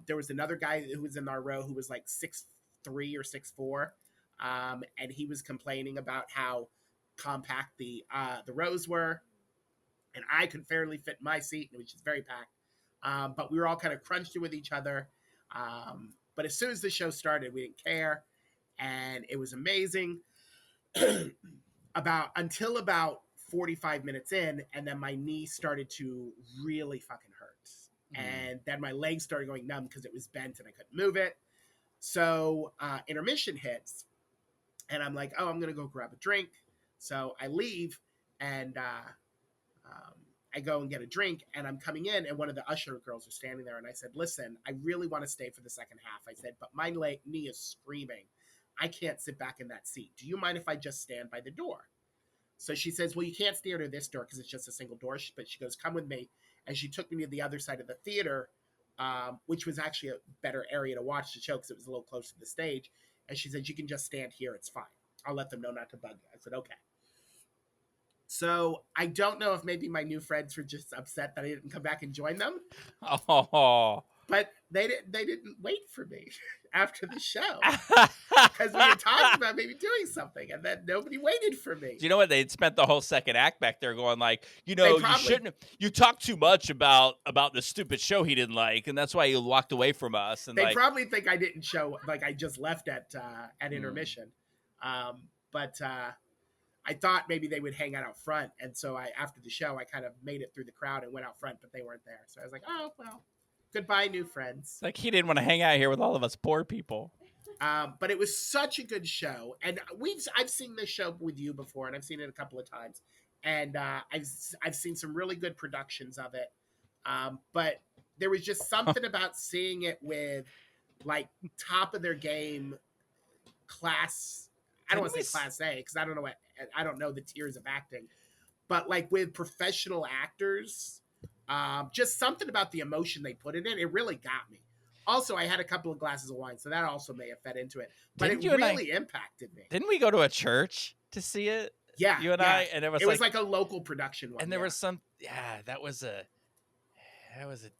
there was another guy who was in our row who was like 6'3" or 6'4", and he was complaining about how compact the rows were, and I could fairly fit in my seat, which is very packed. But we were all kind of crunched in with each other. But as soon as the show started, we didn't care, and it was amazing. Until about 45 minutes in, and then my knee started to really fucking hurt. And then my legs started going numb because it was bent and I couldn't move it. So intermission hits, and I'm like, oh, I'm going to go grab a drink. So I leave, and I go and get a drink, and I'm coming in, and one of the usher girls are standing there, and I said, listen, I really want to stay for the second half. I said, but my knee is screaming. I can't sit back in that seat. Do you mind if I just stand by the door? So she says, well, you can't stay to this door because it's just a single door. But she goes, come with me. And she took me to the other side of the theater, which was actually a better area to watch the show because it was a little closer to the stage. And she said, you can just stand here. It's fine. I'll let them know not to bug you. I said, okay. So I don't know if maybe my new friends were just upset that I didn't come back and join them. Oh. But they didn't wait for me after the show because we had talked about maybe doing something, and then nobody waited for me. Do you know what? They'd spent the whole second act back there going like, you shouldn't have, you talked too much about the stupid show he didn't like, and that's why he walked away from us. And they probably think I didn't show, like I just left at intermission. But I thought maybe they would hang out front, and so after the show, I kind of made it through the crowd and went out front, but they weren't there. So I was like, oh well. Goodbye, new friends. Like he didn't want to hang out here with all of us poor people. But it was such a good show, and I've seen this show with you before, and I've seen it a couple of times, and I've seen some really good productions of it. But there was just something about seeing it with like top of their game class. I don't want to say class A because I don't know the tiers of acting, but like with professional actors. Just something about the emotion they put in it. It really got me. Also, I had a couple of glasses of wine, so that also may have fed into it. But it really impacted me. Didn't we go to a church to see it? Yeah, you and I, and it was like a local production one. And there was some, that was a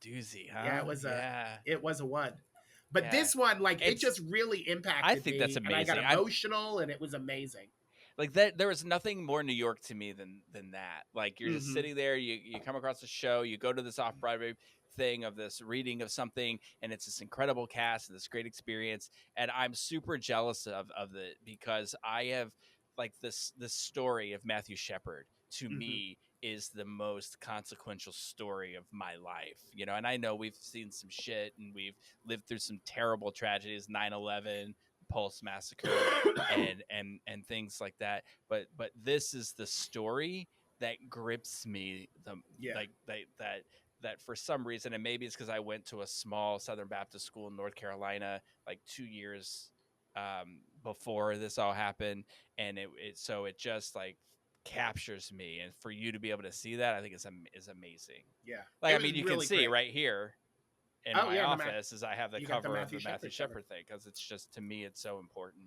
doozy, huh? Yeah, it was a one. But this one, like, it just really impacted me. I think that's amazing. And I got emotional, and it was amazing. Like that, there was nothing more New York to me than that. Like you're just sitting there, you come across a show, you go to this off-Broadway thing of this reading of something, and it's this incredible cast and this great experience. And I'm super jealous of it because I have like this story of Matthew Shepard to me is the most consequential story of my life, and I know we've seen some shit and we've lived through some terrible tragedies, 9/11, Pulse Massacre, and things like that. But this is the story that grips me. That for some reason, and maybe it's because I went to a small Southern Baptist school in North Carolina like 2 years before this all happened, and it just like captures me, and for you to be able to see that, I think is amazing. Yeah. Like, It I was mean, you really can see great. right here in Oh, my yeah, office is I have the you got the cover of Matthew the Matthew Shepard cover. Shepard thing, because it's just, to me, it's so important.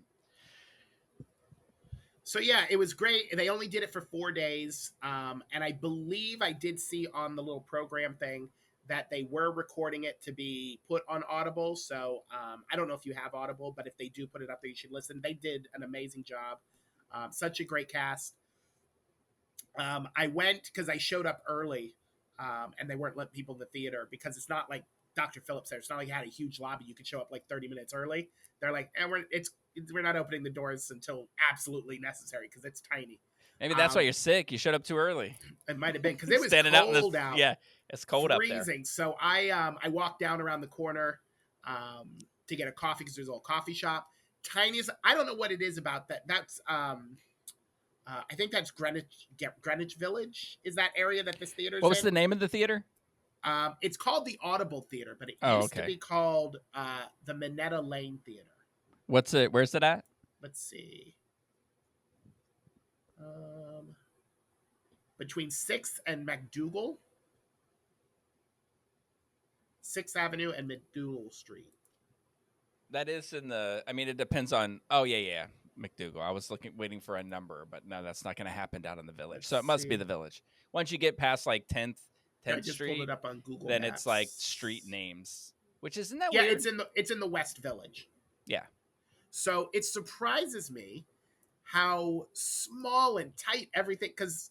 So yeah, it was great. They only did it for 4 days, and I believe I did see on the little program thing that they were recording it to be put on Audible. So I don't know if you have Audible, but if they do put it up there, you should listen. They did an amazing job. Such a great cast. I went because I showed up early, and they weren't letting people in the theater because it's not like Dr. Phillips there. It's not like it had a huge lobby. You could show up like 30 minutes early. They're like, and we're not opening the doors until absolutely necessary because it's tiny. Maybe that's why you're sick. You showed up too early. It might have been because it was Standing cold out. out. Yeah, it's cold freezing. up there. So I walked down around the corner to get a coffee because there's a little coffee shop. Tiniest. I don't know what it is about that. That's I think that's Greenwich Village. Is that area that this theater is What was in? the name of the theater? It's called the Audible Theater, but it Oh, used to okay. be called the Minetta Lane Theater. What's it? Where's it at? Let's see. Between 6th and McDougal. 6th Avenue and McDougal Street. That is in the. I mean, it depends on. Oh yeah. McDougal. I was waiting for a number, but no, that's not going to happen down in the village. Let's so it must see. be the village. Once you get past like 10th I just Street, pulled it up on Google then Maps. it's like street names, which isn't that Yeah, weird? it's in the West Village. Yeah. So it surprises me how small and tight everything. Because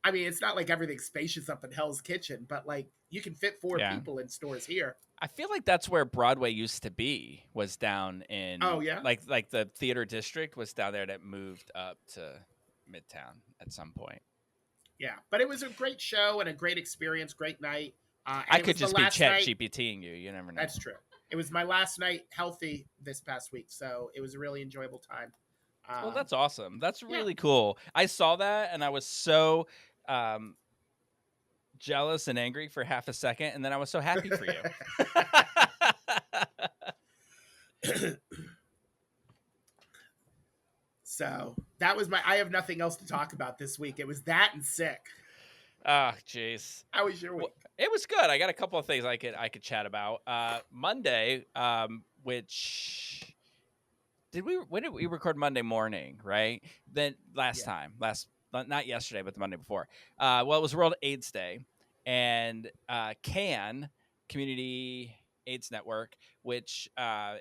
I mean, it's not like everything's spacious up in Hell's Kitchen, but like you can fit 4 people in stores here. I feel like that's where Broadway used to be, was down in. Oh yeah, like the theater district was down there that moved up to Midtown at some point. Yeah, but it was a great show and a great experience, great night. I could just be ChatGPTing you. You never know. That's true. It was my last night healthy this past week, so it was a really enjoyable time. Well, that's awesome. That's really cool. I saw that and I was so jealous and angry for half a second, and then I was so happy for you. So that was I have nothing else to talk about this week. It was that and sick. Oh, jeez. How was your week? Well, it was good. I got a couple of things I could chat about. Monday, which when did we record Monday morning, right? Then not yesterday, but the Monday before. Well, it was World AIDS Day, and CAN, Community AIDS Network, which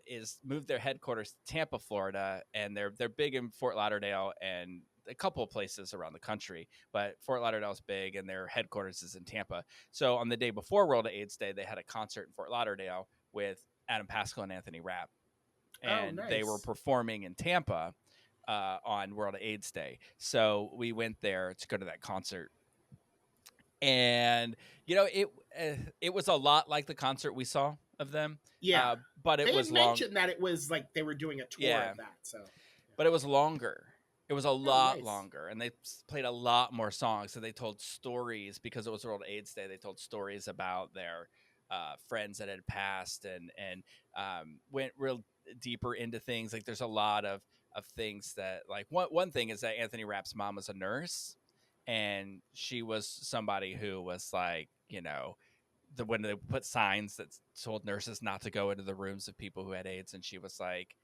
is moved their headquarters to Tampa, Florida, and they're big in Fort Lauderdale and a couple of places around the country, but Fort Lauderdale's big and their headquarters is in Tampa. So on the day before World AIDS Day, they had a concert in Fort Lauderdale with Adam Pascal and Anthony Rapp, and they were performing in Tampa on World AIDS Day. So we went there to go to that concert. And it was a lot like the concert we saw of them. Yeah, but it was long. Mentioned that it was like they were doing a tour of that. So, but it was longer. It was a lot longer, and they played a lot more songs. So they told stories because it was World AIDS Day. They told stories about their friends that had passed, and went real deeper into things. Like there's a lot of things that, like one thing is that Anthony Rapp's mom was a nurse. And she was somebody who was like, when they put signs that told nurses not to go into the rooms of people who had AIDS, and she was like,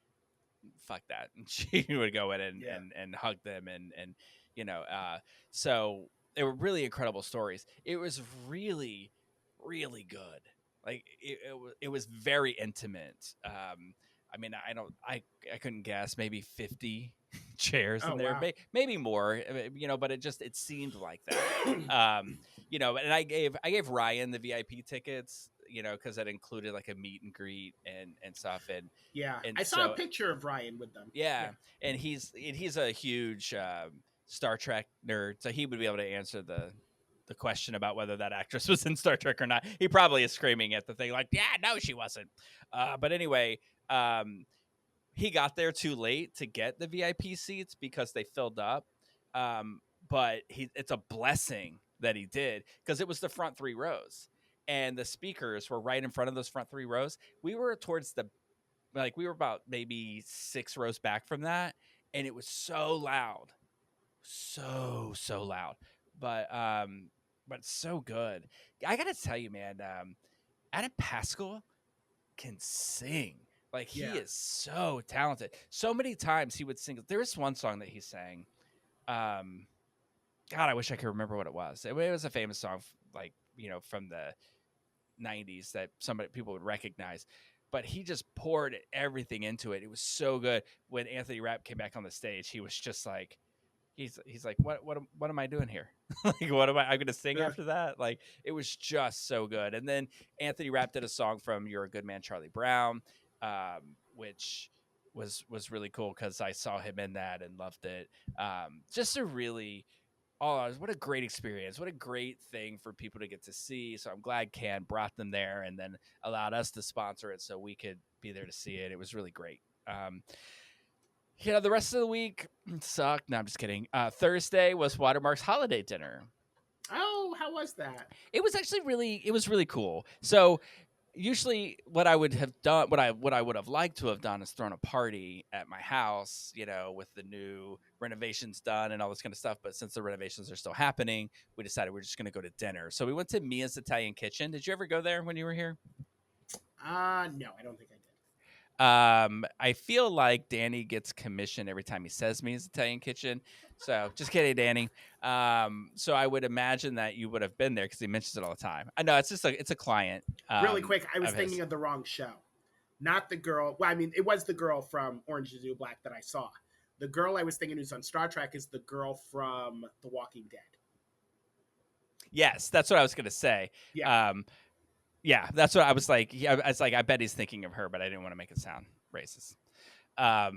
fuck that. And she would go in and hug them. And so they were really incredible stories. It was really, really good. Like it was very intimate. I mean, I couldn't guess, maybe 50 chairs in there, maybe more, but it seemed like that. And I gave Ryan the VIP tickets, because that included like a meet and greet and stuff. And I saw a picture of Ryan with them. Yeah. And he's a huge Star Trek nerd, so he would be able to answer the question about whether that actress was in Star Trek or not. He probably is screaming at the thing like, yeah, no, she wasn't. But anyway, he got there too late to get the VIP seats because they filled up. But it's a blessing that he did, because it was the front 3 rows, and the speakers were right in front of those front 3 rows. We were we were about maybe 6 rows back from that, and it was so loud. so loud, but so good. I gotta tell you, man, Adam Pascal can sing. Like he Yeah. is so talented. So many times he would sing. There was one song that he sang. Um, God, I wish I could remember what it was. It was a famous song, like from the '90s that people would recognize. But he just poured everything into it. It was so good. When Anthony Rapp came back on the stage, he was just like, he's like, what am I doing here? Like, what am I'm going to sing after that? Like, it was just so good. And then Anthony Rapp did a song from "You're a Good Man, Charlie Brown," which was really cool because I saw him in that and loved it. Just a really what a great experience. What a great thing for people to get to see. So I'm glad Can brought them there and then allowed us to sponsor it so we could be there to see it. It was really great. The rest of the week sucked. No, I'm just kidding. Thursday was Watermark's holiday dinner. Oh, how was that? It was actually really cool. So usually what I would have done, what I would have liked to have done is thrown a party at my house, with the new renovations done and all this kind of stuff. But since the renovations are still happening, we decided we're just going to go to dinner. So we went to Mia's Italian Kitchen. Did you ever go there when you were here? No, I don't think I did. I feel like Danny gets commission every time he says Mia's Italian Kitchen. So just kidding, Danny. So I would imagine that you would have been there because he mentions it all the time. I know it's a client. Really quick, I was of thinking his. of the wrong show. Not the girl. Well, I mean, it was the girl from Orange is the New Black that I saw. The girl I was thinking who's on Star Trek is the girl from The Walking Dead. Yes, that's what I was gonna say. Yeah. Yeah, that's what I was like. Yeah, I was like, I bet he's thinking of her, but I didn't want to make it sound racist. Why,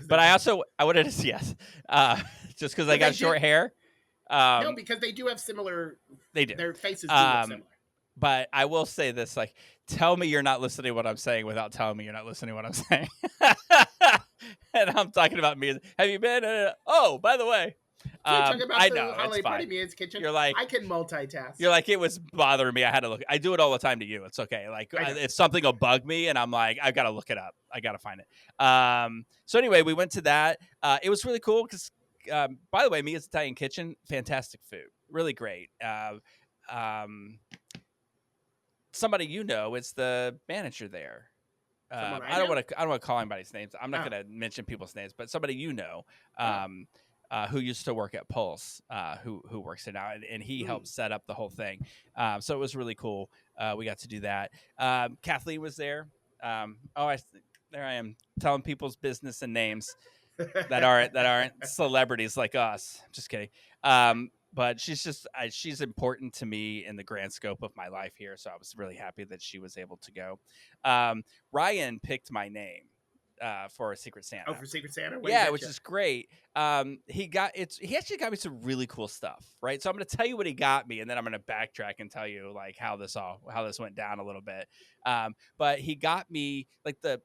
But I wanted to see yes, just because I got short hair. No, because they do have similar. They do. Their faces do look similar. But I will say this: like, tell me you're not listening to what I'm saying without telling me you're not listening to what I'm saying. And I'm talking about me. Have you been? Oh, by the way. Talking about I the know holiday it's party, fine. Mia's Kitchen. You're like, I can multitask. You're like, it was bothering me. I had to look. I do it all the time to you. It's okay. Like if something will bug me and I'm like, I've got to look it up. I got to find it. So anyway, we went to that. It was really cool because, by the way, Mia's Italian Kitchen, fantastic food. Really great. Somebody it's the manager there. I don't want to call anybody's names. I'm not going to mention people's names, but somebody who used to work at Pulse, who works it now, and he helped set up the whole thing. So it was really cool. We got to do that. Kathleen was there. There I am telling people's business and names that aren't celebrities like us. Just kidding. But she's important to me in the grand scope of my life here. So I was really happy that she was able to go. Ryan picked my name. For a Secret Santa. Oh, for Secret Santa? Which is great. He actually got me some really cool stuff, right? So I'm going to tell you what he got me, and then I'm going to backtrack and tell you like how this went down a little bit. But he got me like the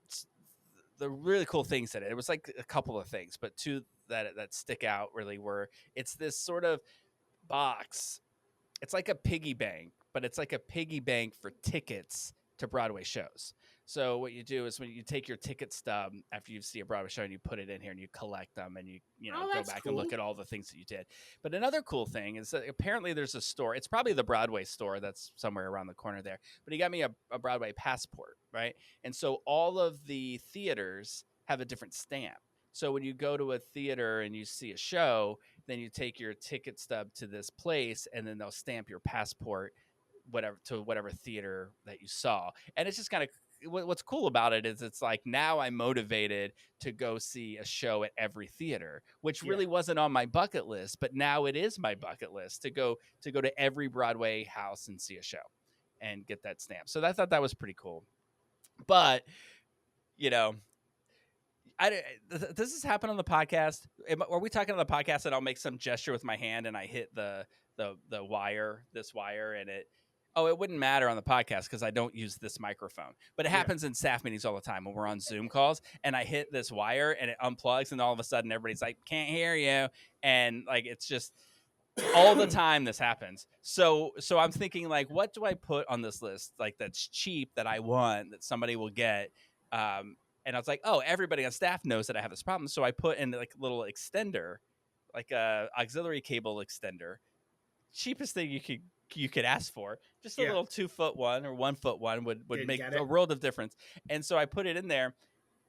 really cool things in it. It was like a couple of things, but two that stick out really were it's this sort of box. It's like a piggy bank, but it's like a piggy bank for tickets to Broadway shows. So what you do is when you take your ticket stub after you see a Broadway show and you put it in here and you collect them and you go back and look at all the things that you did. But another cool thing is that apparently there's a store. It's probably the Broadway store that's somewhere around the corner there. But he got me a Broadway passport, right? And so all of the theaters have a different stamp. So when you go to a theater and you see a show, then you take your ticket stub to this place and then they'll stamp your passport whatever theater that you saw. And it's just kind of what's cool about it is it's like now I'm motivated to go see a show at every theater, which really wasn't on my bucket list, but now it is my bucket list to go to every Broadway house and see a show and get that stamp. So I thought that was pretty cool. But does this happen on the podcast? Are we talking on the podcast and I'll make some gesture with my hand and I hit the wire, this wire, and it wouldn't matter on the podcast because I don't use this microphone. But it happens in staff meetings all the time when we're on Zoom calls and I hit this wire and it unplugs and all of a sudden everybody's like, can't hear you. And like, it's just all the time this happens. So I'm thinking like, what do I put on this list? Like that's cheap that I want that somebody will get. And I was like, oh, everybody on staff knows that I have this problem. So I put in like a little extender like a auxiliary cable extender, cheapest thing you could ask for. Just a Yeah. little 2-foot one or 1-foot one would Didn't make get a it. world of difference. And so I put it in there.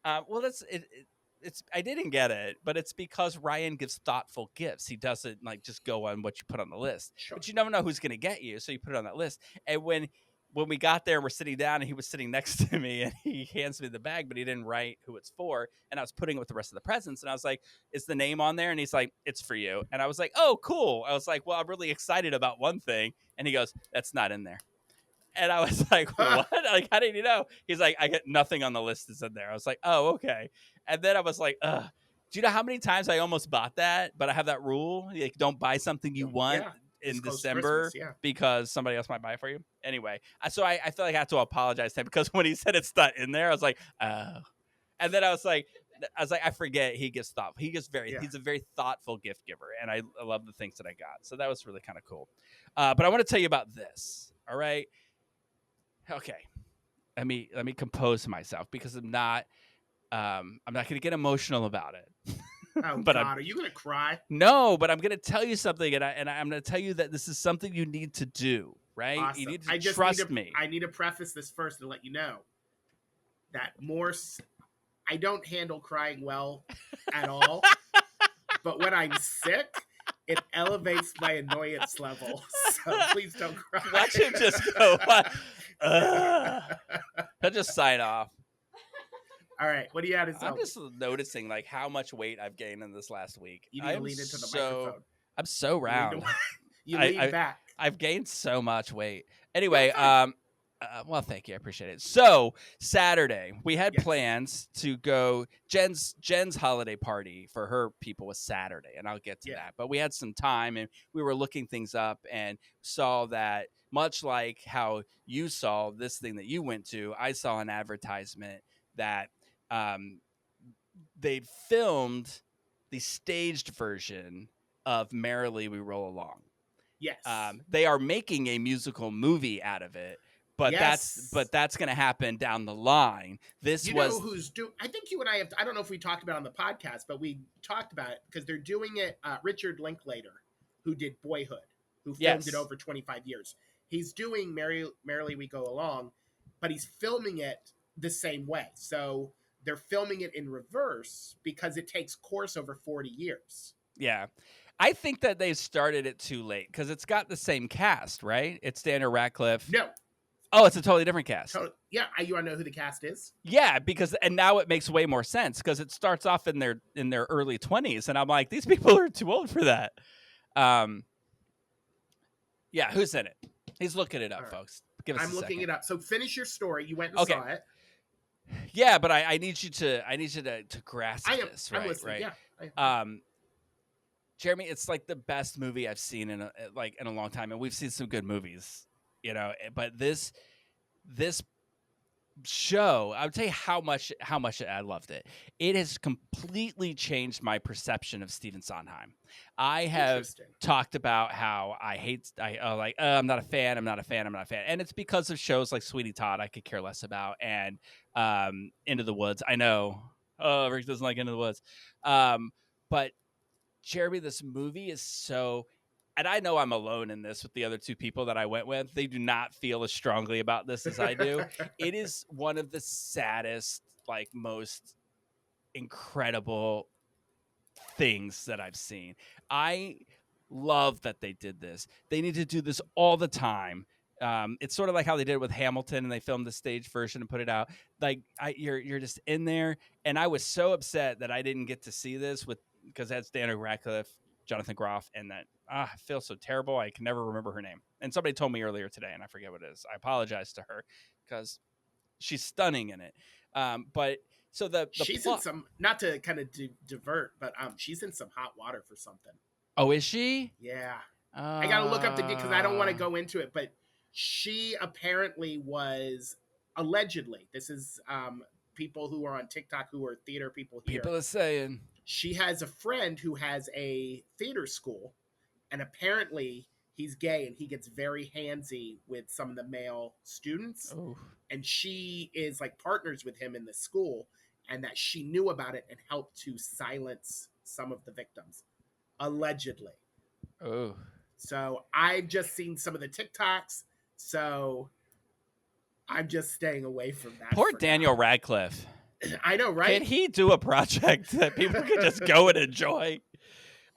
Well, that's it. It's I didn't get it, but it's because Ryan gives thoughtful gifts. He doesn't like just go on what you put on the list. Sure. But you never know who's going to get you, so you put it on that list. And when we got there, and we're sitting down, and he was sitting next to me, and he hands me the bag, but he didn't write who it's for. And I was putting it with the rest of the presents, and I was like, "Is the name on there?" And he's like, "It's for you." And I was like, "Oh, cool." I was like, "Well, I'm really excited about one thing," and he goes, "That's not in there." And I was like, "What? Like, how did you know?" He's like, "I get nothing on the list is in there." I was like, "Oh, okay." And then I was like, "Ugh." Do you know how many times I almost bought that? But I have that rule: like, don't buy something you want Yeah. in It's close to December Christmas, yeah. because somebody else might buy it for you. Anyway, so I feel like I have to apologize to him because when he said it's not in there, I was like, "Oh." And then I was like, I forget he gives thought. He's a very thoughtful gift giver, and I love the things that I got. So that was really kind of cool. But I want to tell you about this. All right. Okay. Let me compose myself because I'm not going to get emotional about it. Oh but God, are you gonna cry? No, but I'm going to tell you something, and I'm going to tell you that this is something you need to do, right? Awesome. You need to I just trust me. I need to preface this first to let you know that I don't handle crying well at all. But when I'm sick, it elevates my annoyance level. So please don't cry. Watch him just go. He'll just sign off. All right, what do you have to tell I'm just noticing like how much weight I've gained in this last week. You need to lean into the microphone. I'm so round. You lean back. I've gained so much weight. Anyway, well, thank you. I appreciate it. So Saturday, we had plans to go. Jen's holiday party for her people was Saturday, and I'll get to that. But we had some time, and we were looking things up, and saw that much like how you saw this thing that you went to, I saw an advertisement that they'd filmed the staged version of "Merrily We Roll Along." Yes. They are making a musical movie out of it. But that's going to happen down the line. Know who's doing? I think you and I have. I don't know if we talked about it on the podcast, but we talked about it because they're doing it. Richard Linklater, who did Boyhood, who filmed it over 25 years. He's doing Merrily We Go Along, but he's filming it the same way. So they're filming it in reverse because it takes course over 40 years. Yeah. I think that they started it too late because it's got the same cast, right? It's Daniel Radcliffe. No. Oh, it's a totally different cast. Yeah, you want to know who the cast is? Yeah, and now it makes way more sense because it starts off in their early 20s, and I'm like, these people are too old for that. Yeah, who's in it? He's looking it up, folks. Give us. I'm looking it up. So finish your story. You went and saw it. Yeah, but I need you to grasp this, right? I'm listening. Right. Yeah. Jeremy, it's like the best movie I've seen in a long time, and we've seen some good movies. But this show, I would tell you how much I loved it. It has completely changed my perception of Stephen Sondheim. I have talked about how I'm not a fan, and it's because of shows like Sweeney Todd I could care less about, and Into the Woods. I know, Rick doesn't like Into the Woods, but Jeremy, this movie is so. And I know I'm alone in this with the other two people that I went with. They do not feel as strongly about this as I do. It is one of the saddest, most incredible things that I've seen. I love that they did this. They need to do this all the time. It's sort of like how they did it with Hamilton, and they filmed the stage version and put it out. You're just in there, and I was so upset that I didn't get to see this because that's Daniel Radcliffe, Jonathan Groff, and that I feel so terrible. I can never remember her name. And somebody told me earlier today, and I forget what it is. I apologize to her because she's stunning in it. But so she's in some, not to kind of divert, but she's in some hot water for something. Oh, is she? Yeah. I got to look up because I don't want to go into it, but she apparently was allegedly, this is people who are on TikTok who are theater people here. People are saying. She has a friend who has a theater school, and apparently he's gay and he gets very handsy with some of the male students. Oh. And she is partners with him in the school, and that she knew about it and helped to silence some of the victims allegedly. Oh, So I've just seen some of the TikToks. So I'm just staying away from that. poor for Daniel now. Radcliffe. I know, Can right? he do a project that people can just go and enjoy?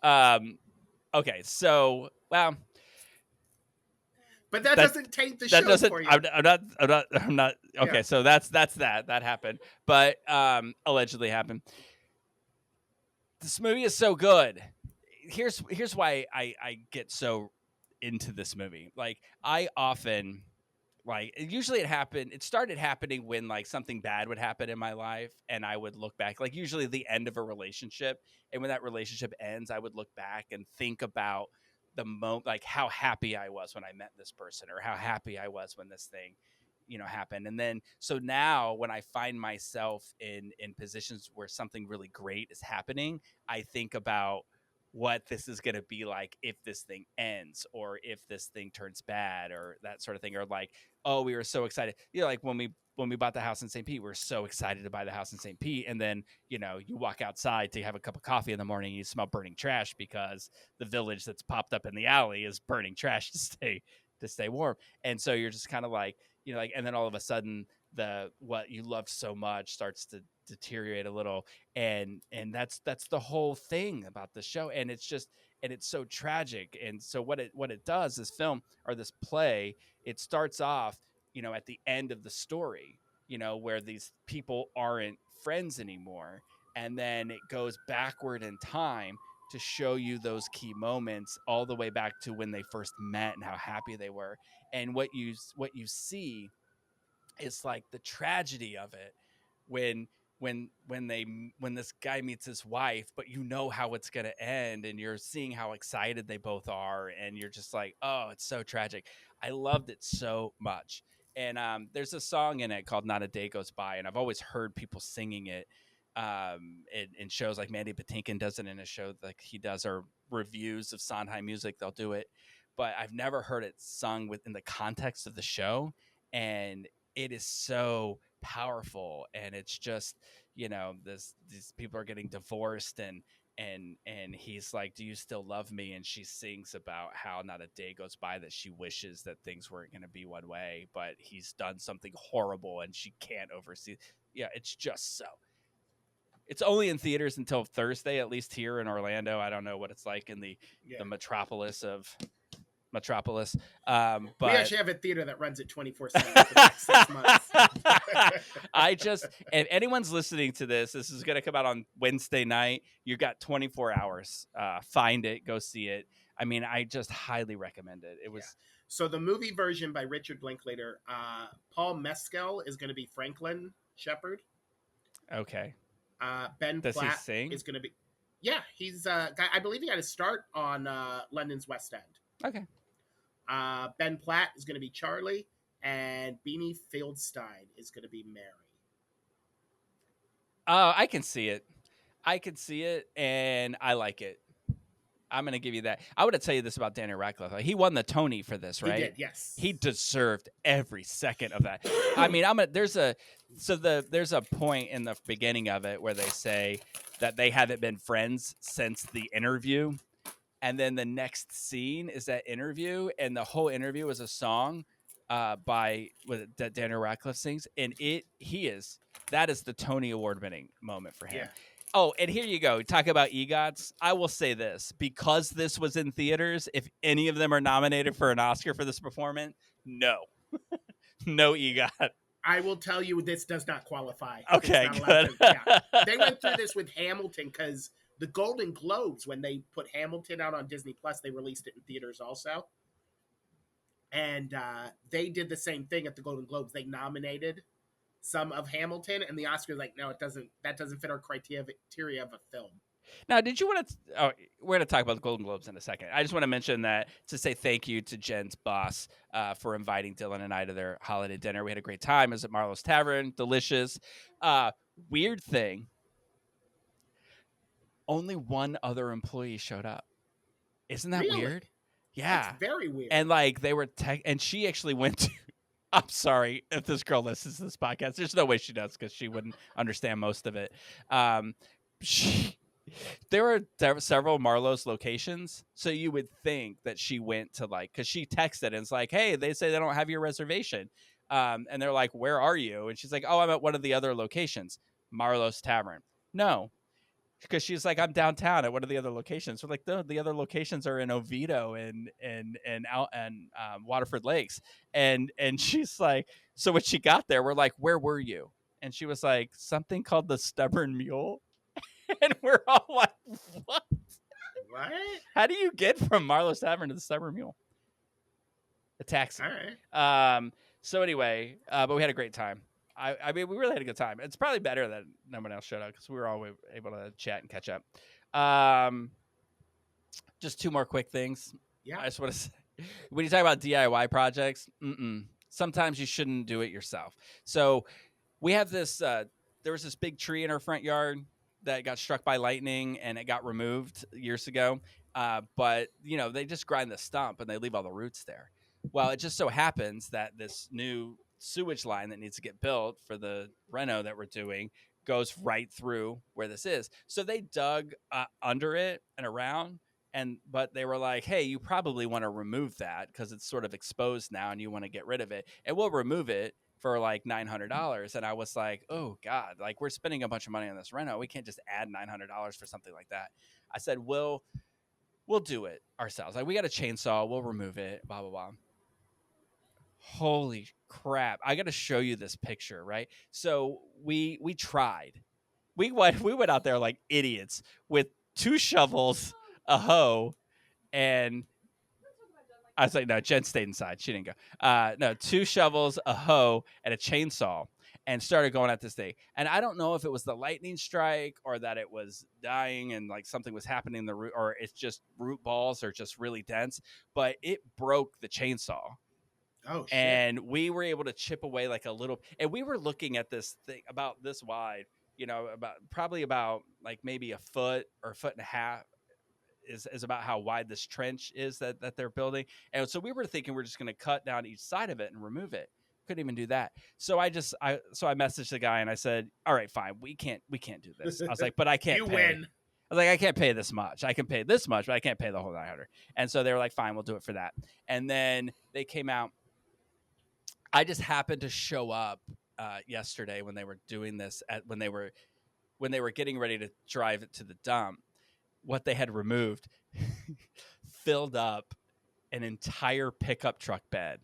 Okay, so well, But that that doesn't taint the that show doesn't. for you. I'm not. Okay, Yeah. so that's that happened, but allegedly happened. This movie is so good. Here's why I get so into this movie. Like I often like usually it started happening when like something bad would happen in my life and I would look back, like usually the end of a relationship, and when that relationship ends I would look back and think about the moment, like how happy I was when I met this person, or how happy I was when this thing happened. And then so now when I find myself in positions where something really great is happening, I think about what this is going to be like if this thing ends, or if this thing turns bad, or that sort of thing. Or like, oh, we were so excited, like when we bought the house in St. Pete, we were so excited to buy the house in St. Pete, and then you walk outside to have a cup of coffee in the morning and you smell burning trash because the village that's popped up in the alley is burning trash to stay warm. And so you're just kind of like, and then all of a sudden what you loved so much starts to deteriorate a little. And that's the whole thing about the show. And it's so tragic. And so what it does, this film or this play, it starts off at the end of the story, where these people aren't friends anymore, and then it goes backward in time to show you those key moments all the way back to when they first met and how happy they were. And what you see is like the tragedy of it when when this guy meets his wife, but how it's going to end, and you're seeing how excited they both are, and you're just like, oh, it's so tragic. I loved it so much. And there's a song in it called Not a Day Goes By, and I've always heard people singing it in shows. Like Mandy Patinkin does it in a show like he does, or reviews of Sondheim music, they'll do it, but I've never heard it sung within the context of the show. And it is so powerful. And it's just, these people are getting divorced, and he's like, do you still love me? And she sings about how not a day goes by that she wishes that things weren't going to be one way, but he's done something horrible and she can't oversee. Yeah, it's just so. It's only in theaters until Thursday, at least here in Orlando. I don't know what it's like in the metropolis of Metropolis. But we actually have a theater that runs it 24/7 for the next 6 months. If anyone's listening to this is going to come out on Wednesday night. You got 24 hours. Find it, go see it. I mean, I just highly recommend it. It was So the movie version by Richard Linklater, Paul Mescal is going to be Franklin Shepard. Okay. Ben Does Platt he sing? is going to be. Yeah, he's. I believe he got his start on London's West End. Okay. Ben Platt is going to be Charlie, and Beanie Fieldstein is going to be Mary. I can see it. And I like it. I'm going to give you that. I would have tell you this about Daniel Radcliffe. He won the Tony for this, right? He did, yes. He deserved every second of that. I mean, there's a point in the beginning of it where they say that they haven't been friends since the interview. And then the next scene is that interview, and the whole interview is a song that Daniel Radcliffe sings, and that is the Tony Award winning moment for him. Yeah. Oh, and here you go. Talk about EGOTs. I will say this, because this was in theaters, if any of them are nominated for an Oscar for this performance, no. No EGOT. I will tell you, this does not qualify. Okay, good. They went through this with Hamilton because the Golden Globes, when they put Hamilton out on Disney Plus, they released it in theaters also. And they did the same thing at the Golden Globes. They nominated some of Hamilton, and the Oscars like, no, that doesn't fit our criteria of a film. Now, did you want to? Oh, we're going to talk about the Golden Globes in a second. I just want to mention that to say thank you to Jen's boss for inviting Dylan and I to their holiday dinner. We had a great time. It was at Marlowe's Tavern, delicious. Weird thing. Only one other employee showed up. Isn't that Really? weird? Yeah, That's very weird. And like they were and she actually went to. I'm sorry if this girl listens to this podcast. There's no way she does, because she wouldn't understand most of it. There were several Marlowe's locations, so you would think that she went to like, because she texted and it's like, hey, they say they don't have your reservation, and they're like, where are you? And she's like, oh, I'm at one of the other locations, Marlowe's Tavern. No, because she's like, I'm downtown at one of the other locations. We're like, the other locations are in Oviedo and out and Waterford Lakes, and she's like, so when she got there, we're like, where were you? And she was like, something called the Stubborn Mule. And we're all like, what? What? How do you get from Marlowe's Tavern to the Stubborn Mule? A taxi. All right. So anyway, but we had a great time. I mean, we really had a good time. It's probably better that no one else showed up because we were all able to chat and catch up. Just two more quick things. Yeah. I just want to say, when you talk about DIY projects, sometimes you shouldn't do it yourself. So we have this, there was this big tree in our front yard that got struck by lightning and it got removed years ago. But, you know, they just grind the stump and they leave all the roots there. Well, it just so happens that this new sewage line that needs to get built for the reno that we're doing goes right through where this is. So they dug under it and around. But they were like, hey, you probably want to remove that because it's sort of exposed now and you want to get rid of it. And we'll remove it for like $900. And I was like, oh God, like we're spending a bunch of money on this reno. We can't just add $900 for something like that. I said, we'll do it ourselves. Like we got a chainsaw. We'll remove it, blah, blah, blah. Holy crap. I got to show you this picture, right? So we tried. We went out there like idiots with 2 shovels, a hoe, and I was like, no, Jen stayed inside. She didn't go. No, 2 shovels, a hoe, and a chainsaw, and started going at this thing. And I don't know if it was the lightning strike or that it was dying and like something was happening in the root, or it's just root balls are just really dense, but it broke the chainsaw. Oh, shit. And we were able to chip away like a little, and we were looking at this thing about this wide, you know, probably about like maybe a foot or a foot and a half is about how wide this trench is that they're building. And so we were thinking we're just going to cut down each side of it and remove it. Couldn't even do that. So I messaged the guy and I said, all right, fine. We can't do this. I was like, but I can't You pay. win. I was like, I can't pay this much. I can pay this much, but I can't pay the whole 900. And so they were like, fine, we'll do it for that. And then they came out. I just happened to show up yesterday when they were doing this when they were getting ready to drive it to the dump. What they had removed filled up an entire pickup truck bed,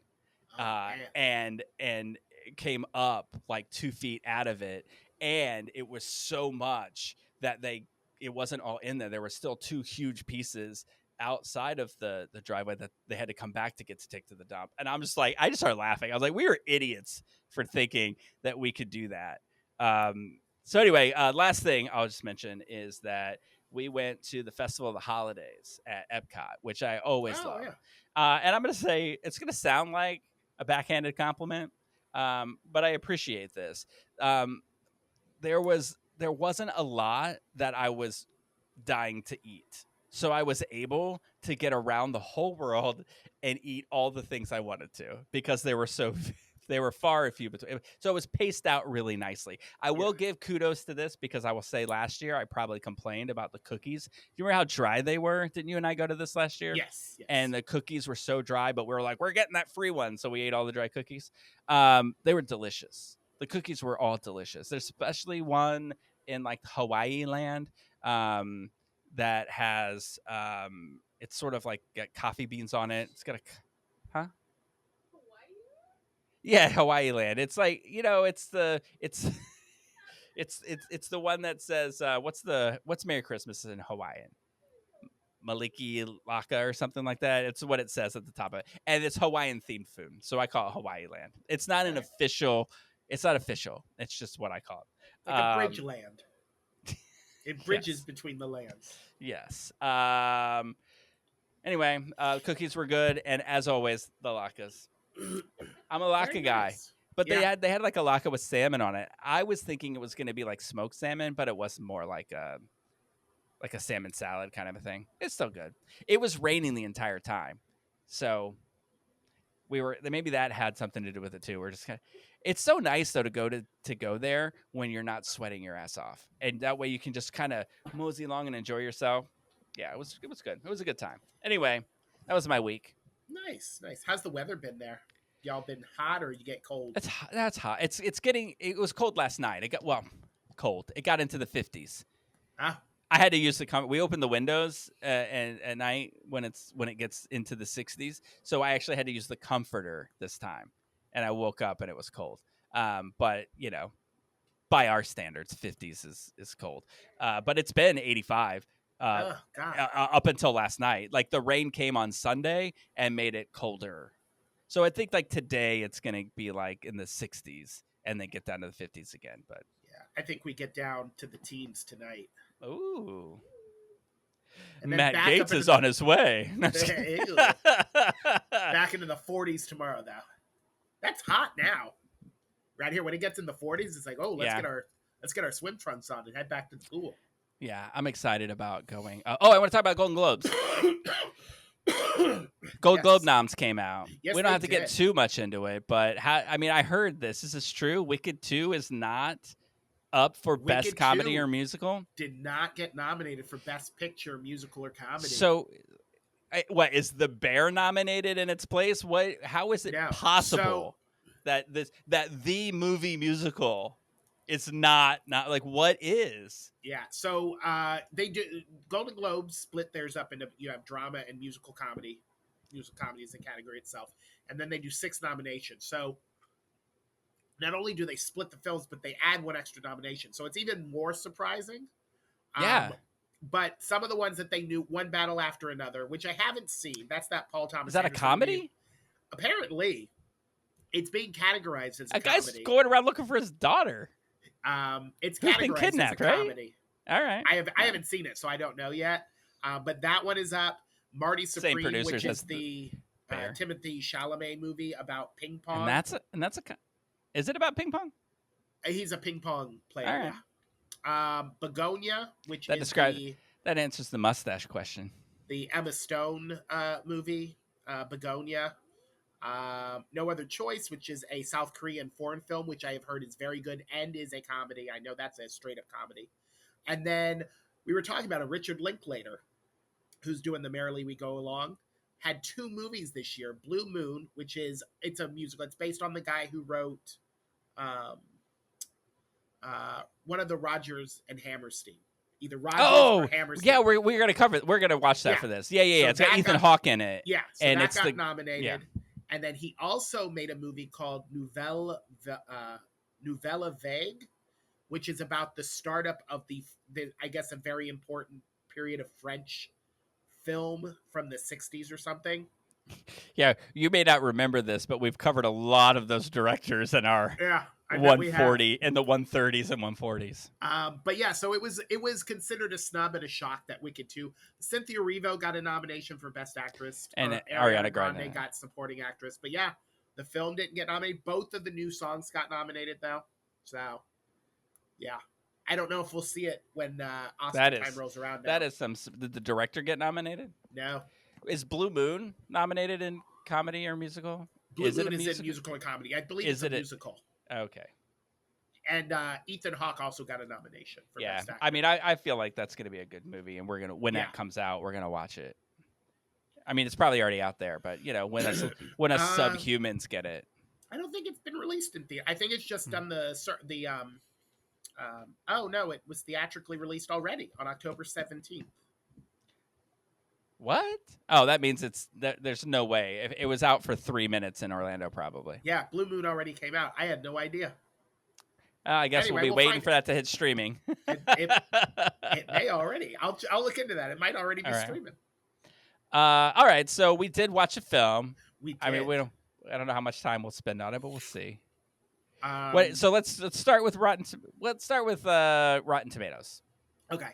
and it came up like 2 feet out of it, and it was so much that it wasn't all in there. There were still 2 huge pieces outside of the driveway that they had to come back to take to the dump. And I'm just like, I just started laughing. I was like, we were idiots for thinking that we could do that. So anyway, last thing I'll just mention is that we went to the Festival of the Holidays at Epcot, which I always love. Yeah. And I'm going to say, it's going to sound like a backhanded compliment, but I appreciate this. There wasn't a lot that I was dying to eat. So I was able to get around the whole world and eat all the things I wanted to because they were far and few between. So it was paced out really nicely. I will give kudos to this because I will say last year I probably complained about the cookies. You remember how dry they were? Didn't you and I go to this last year? Yes. And the cookies were so dry, but we were like, we're getting that free one. So we ate all the dry cookies. They were delicious. The cookies were all delicious. There's especially one in like Hawaii land. That has it's sort of like got coffee beans on it. It's got Hawaii? Yeah, Hawaii land. It's like, you know, it's the one that says what's Merry Christmas in Hawaiian? Maliki Laka or something like that. It's what it says at the top of it. And it's Hawaiian themed food. So I call it Hawaii land. It's not official. It's just what I call it. Like a bridge land. It bridges between the lands. Yes. Anyway, cookies were good, and as always, the latkes. I'm a latke guy, nice. But they had like a latke with salmon on it. I was thinking it was going to be like smoked salmon, but it was more like a salmon salad kind of a thing. It's still good. It was raining the entire time, so maybe that had something to do with it too. We're just kind of, it's so nice though to go there when you're not sweating your ass off, and that way you can just kind of mosey along and enjoy yourself. Yeah, it was good. It was a good time. Anyway, that was my week. Nice. How's the weather been there? Y'all been hot or you get cold? That's hot. It was cold last night. It got cold. It got into the 50s. Ah, I had to use we opened the windows and at night when it gets into the 60s. So I actually had to use the comforter this time, and I woke up and it was cold. But by our standards, 50s is cold. But it's been 85 God. up until last night. Like the rain came on Sunday and made it colder. So I think like today it's gonna be like in the 60s and then get down to the 50s again. But Yeah, I think we get down to the teens tonight. ooh. And then Matt back Gates up is into on his way. Ew. Back into the 40s tomorrow, though. That's hot now. Right here, when it gets in the 40s, it's like, oh, let's get our swim trunks on and head back to the pool. Yeah, I'm excited about going. I want to talk about Golden Globes. Globe noms came out. Yes, we don't they have to get did. too much into it, but I heard this. Is this true? Wicked 2 is not up for Best Wicked Comedy 2 or Musical. Did not get nominated for Best Picture, Musical, or Comedy. So, what is The Bear nominated in its place? What? How is it possible that the movie musical is not like what is? Yeah, so they do. Golden Globes split theirs up into, you have drama and musical comedy. Musical comedy is the category itself, and then they do 6 nominations. So not only do they split the films, but they add 1 extra nomination. So it's even more surprising. Yeah. But some of the ones that they knew, One Battle After Another, which I haven't seen. That's that Paul Thomas. Is that Anderson a comedy? movie. Apparently, it's being categorized as a guy's comedy. going around looking for his daughter. It's Who's been categorized kidnapped, as a right? comedy. All right. I haven't seen it, so I don't know yet. But that one is up. Marty Same Supreme, producers which as is the Bear. Timothy Chalamet movie about ping pong. Is it about ping pong? He's a ping pong player. All right. Yeah. Begonia, which That is describes that answers the mustache question. the Emma Stone movie. Begonia. No Other Choice, which is a South Korean foreign film, which I have heard is very good and is a comedy. I know that's a straight up comedy. And then we were talking about a Richard Linklater, who's doing The Merrily We Go Along, had 2 movies this year. Blue Moon, which it's a musical. It's based on the guy who wrote one of the Rodgers and Hammerstein. Either Rodgers or Hammerstein. Yeah, we're gonna cover it. We're gonna watch that for this. Yeah. So It's got Ethan Hawke in it. Yeah, so and that it's got nominated. Yeah. And then he also made a movie called Nouvelle Vague, which is about the startup of the I guess a very important period of French film from the 60s or something. Yeah, you may not remember this, but we've covered a lot of those directors in our Yeah, I bet we have. 140 in the 130s and 140s. But yeah, so it was considered a snub and a shock that Wicked 2. Cynthia Erivo got a nomination for Best Actress, and Ariana Grande got Supporting Actress. But yeah, the film didn't get nominated. Both of the new songs got nominated though. So yeah, I don't know if we'll see it when Oscar time rolls around. Now. That is Did the director get nominated? No. Is Blue Moon nominated in comedy or musical? Blue Moon is in musical and comedy. I believe it's a musical. Okay. And Ethan Hawke also got a nomination for Best Actor. I mean, I feel like that's going to be a good movie, and we're gonna that comes out, we're gonna watch it. I mean, it's probably already out there, but when us subhumans get it, I don't think it's been released in theater. I think it's just done the oh no, it was theatrically released already on October 17th. What? Oh, that means there's no way. It was out for 3 minutes in Orlando, probably. Yeah, Blue Moon already came out. I had no idea. I guess anyway, we'll be waiting for that to hit streaming. It may already. I'll look into that. It might already be streaming. All right, so we did watch a film. We did. I mean, I don't know how much time we'll spend on it, but we'll see. So let's start with Rotten. Let's start with Rotten Tomatoes. Okay.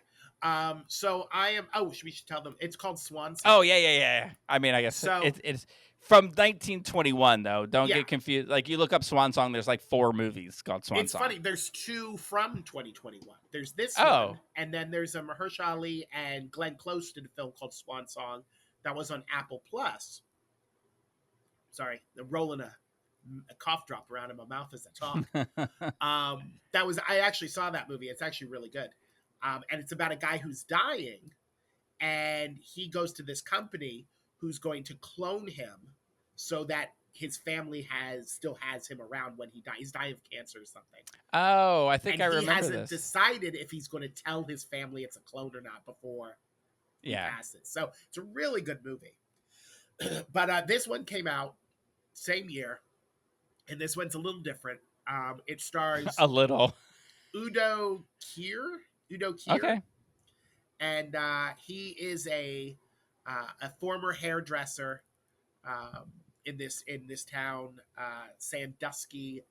So I am. Oh, we should tell them. It's called Swan. Oh yeah. I mean, I guess so, it's from 1921 though. Don't get confused. Like you look up Swan Song, there's like 4 movies called Swan Song. It's funny. There's 2 from 2021. There's this one, and then there's a Mahershala Ali and Glenn Close did a film called Swan Song that was on Apple Plus. sorry, rolling a cough drop around in my mouth as I talk. I actually saw that movie. It's actually really good. And it's about a guy who's dying, and he goes to this company who's going to clone him so that his family still has him around when he dies. He's dying of cancer or something. Oh, I think And I he remember hasn't this. decided if he's going to tell his family it's a clone or not before he Yeah. passes. So it's a really good movie. But this one came out same year, and this one's a little different. It stars A little. Udo Kier. Okay. And he is a former hairdresser in this town, Sandusky.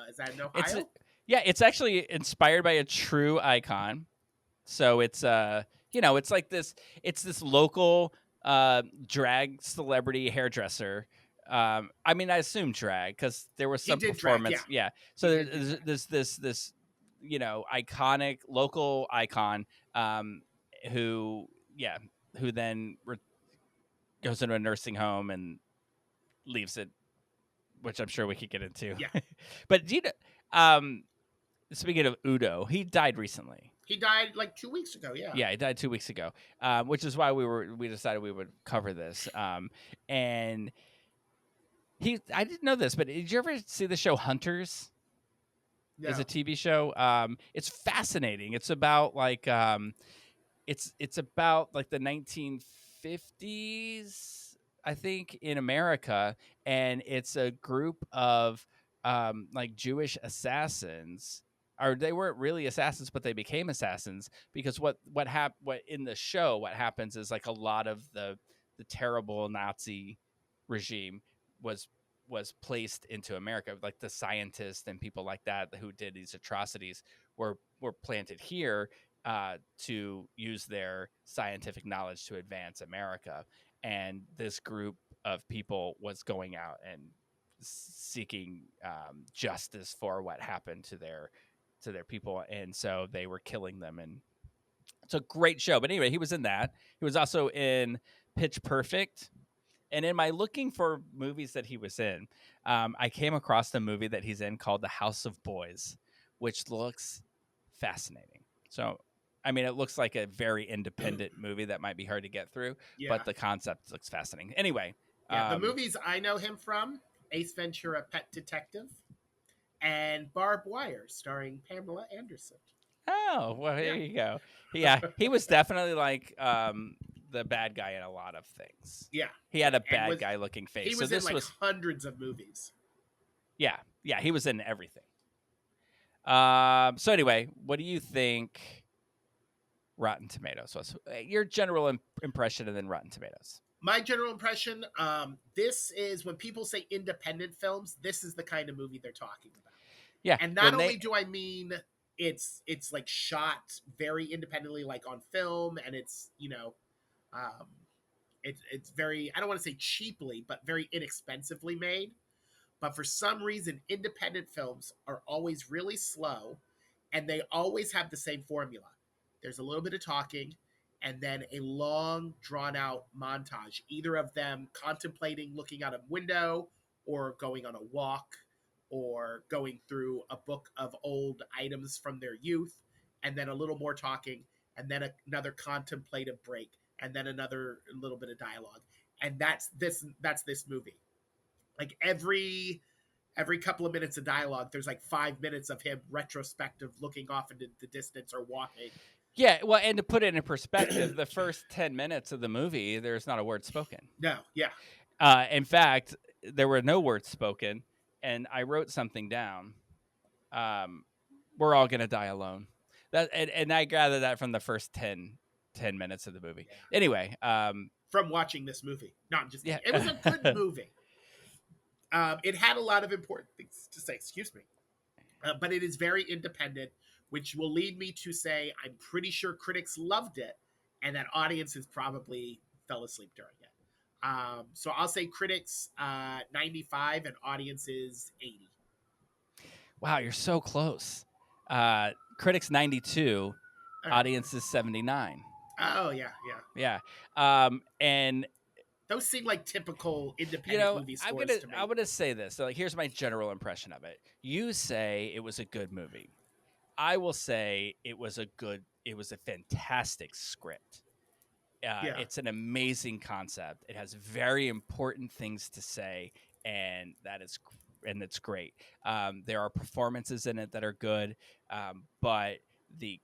Is that in Ohio? It's actually inspired by a true icon. So it's it's like this. It's this local drag celebrity hairdresser. I mean, I assume drag because there was some performance. Drag, yeah. So there's this iconic local icon who then goes into a nursing home and leaves it, which I'm sure we could get into. Yeah. But do you know, speaking of Udo, he died recently. He died like 2 weeks ago. Yeah. Yeah, he died 2 weeks ago, which is why we decided we would cover this. And I didn't know this, but did you ever see the show Hunters? No. It's a TV show. It's fascinating. It's about like it's about like the 1950s, I think, in America, and it's a group of like Jewish assassins. Or they weren't really assassins, but they became assassins because what in the show what happens is like a lot of the terrible Nazi regime was placed into America, like the scientists and people like that who did these atrocities were planted here to use their scientific knowledge to advance America. And this group of people was going out and seeking justice for what happened to their people, and so they were killing them. And it's a great show. But anyway, he was in that. He was also in Pitch Perfect. And in my looking for movies that he was in, I came across the movie that he's in called The House of Boys, which looks fascinating. So, I mean, it looks like a very independent movie that might be hard to get through, but the concept looks fascinating. Anyway. The movies I know him from, Ace Ventura, Pet Detective, and Barbed Wire, starring Pamela Anderson. Oh, well, here you go. Yeah, he was definitely like the bad guy in a lot of things. Yeah. He had a bad guy looking face. He was in like hundreds of movies. Yeah, he was in everything. So anyway, what do you think Rotten Tomatoes was? Your general impression and then Rotten Tomatoes. My general impression, this is when people say independent films, this is the kind of movie they're talking about. Yeah. And not only do I mean it's like shot very independently, like on film, and it's, it's very, I don't want to say cheaply, but very inexpensively made. But for some reason, independent films are always really slow, and they always have the same formula. There's a little bit of talking, and then a long, drawn-out montage, either of them contemplating looking out a window or going on a walk or going through a book of old items from their youth, and then a little more talking, and then another contemplative break, and then another little bit of dialogue. And that's this movie. Like every couple of minutes of dialogue, there's like 5 minutes of him retrospective looking off into the distance or walking. Yeah, well, and to put it in perspective, the first 10 minutes of the movie, there's not a word spoken. No, yeah. In fact, there were no words spoken, and I wrote something down. We're all gonna die alone. And I gathered that from the first 10 minutes of the movie. Yeah. Anyway, from watching this movie, not just it was a good movie. It had a lot of important things to say. Excuse me, but it is very independent, which will lead me to say I'm pretty sure critics loved it, and that audiences probably fell asleep during it. So I'll say critics 95 and audiences 80. Wow, you're so close. Critics 92, audiences 79. Oh yeah. And Those seem like typical You independent know, movie I'm scores gonna to me. I'm gonna say this. So, like, here's my general impression of it. You say it was a good movie. I will say it was a fantastic script. Yeah, It's an amazing concept. It has very important things to say, and it's great. There are performances in it that are good, but the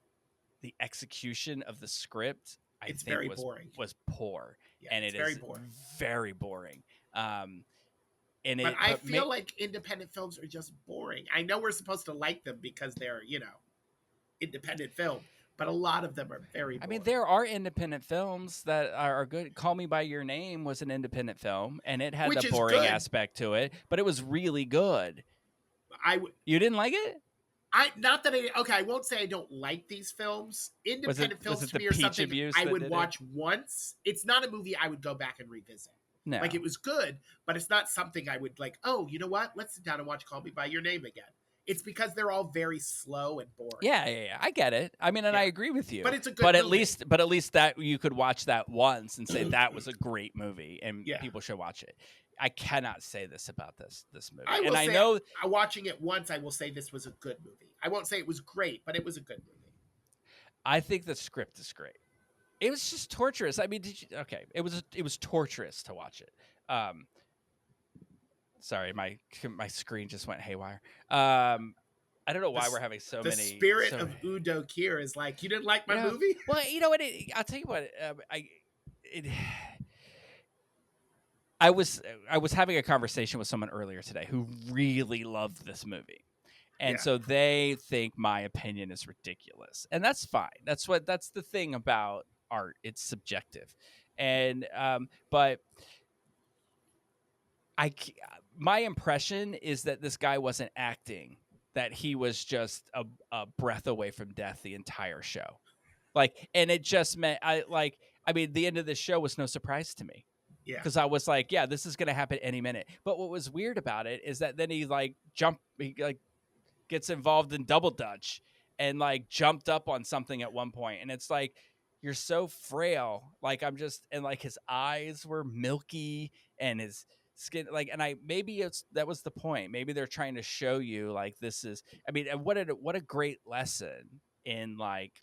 the execution of the script, I it's think, very was boring. was poor, Yeah, and it's it very is boring. very boring. Um, and But it I but feel like independent films are just boring. I know we're supposed to like them because they're, independent film, but a lot of them are very I boring. mean, there are independent films that are good. Call Me by Your Name was an independent film, and it had the Which is boring good. aspect to it, but it was really good. I would You didn't like it? I not that I okay, I won't say I don't like these films. Was it Independent was films it to the me are peach something abuse I that would did it? watch once. It's not a movie I would go back and revisit. No. Like it was good, but it's not something I would like, oh, you know what? Let's sit down and watch Call Me by Your Name again. It's because they're all very slow and boring. Yeah, I get it. I mean, and I Yeah. agree with you. But it's a good But at movie. least that you could watch that once and say that was a great movie, and Yeah. people should watch it. I cannot say this about this movie, I will and I say know watching it once, I will say this was a good movie. I won't say it was great, but it was a good movie. I think the script is great. It was just torturous. I mean, did you? Okay, it was torturous to watch it. Sorry, my screen just went haywire. I don't know why we're having so the many. spirit of Udo Kier is like, you didn't like my movie? Well, you know what? I'll tell you what. It, I was having a conversation with someone earlier today who really loved this movie. And Yeah. so they think my opinion is ridiculous. And that's fine. That's the thing about art. It's subjective. And but my impression is that this guy wasn't acting, that he was just a breath away from death the entire show. Like, and it just meant I mean, the end of the show was no surprise to me. Yeah. Because I was like, yeah, this is gonna happen any minute. But what was weird about it is that then he gets involved in double dutch and like jumped up on something at one point, and it's like, you're so frail. Like, I'm just, and like his eyes were milky and his skin, like, and maybe that was the point. Maybe they're trying to show you like this is, I mean, what a great lesson in like,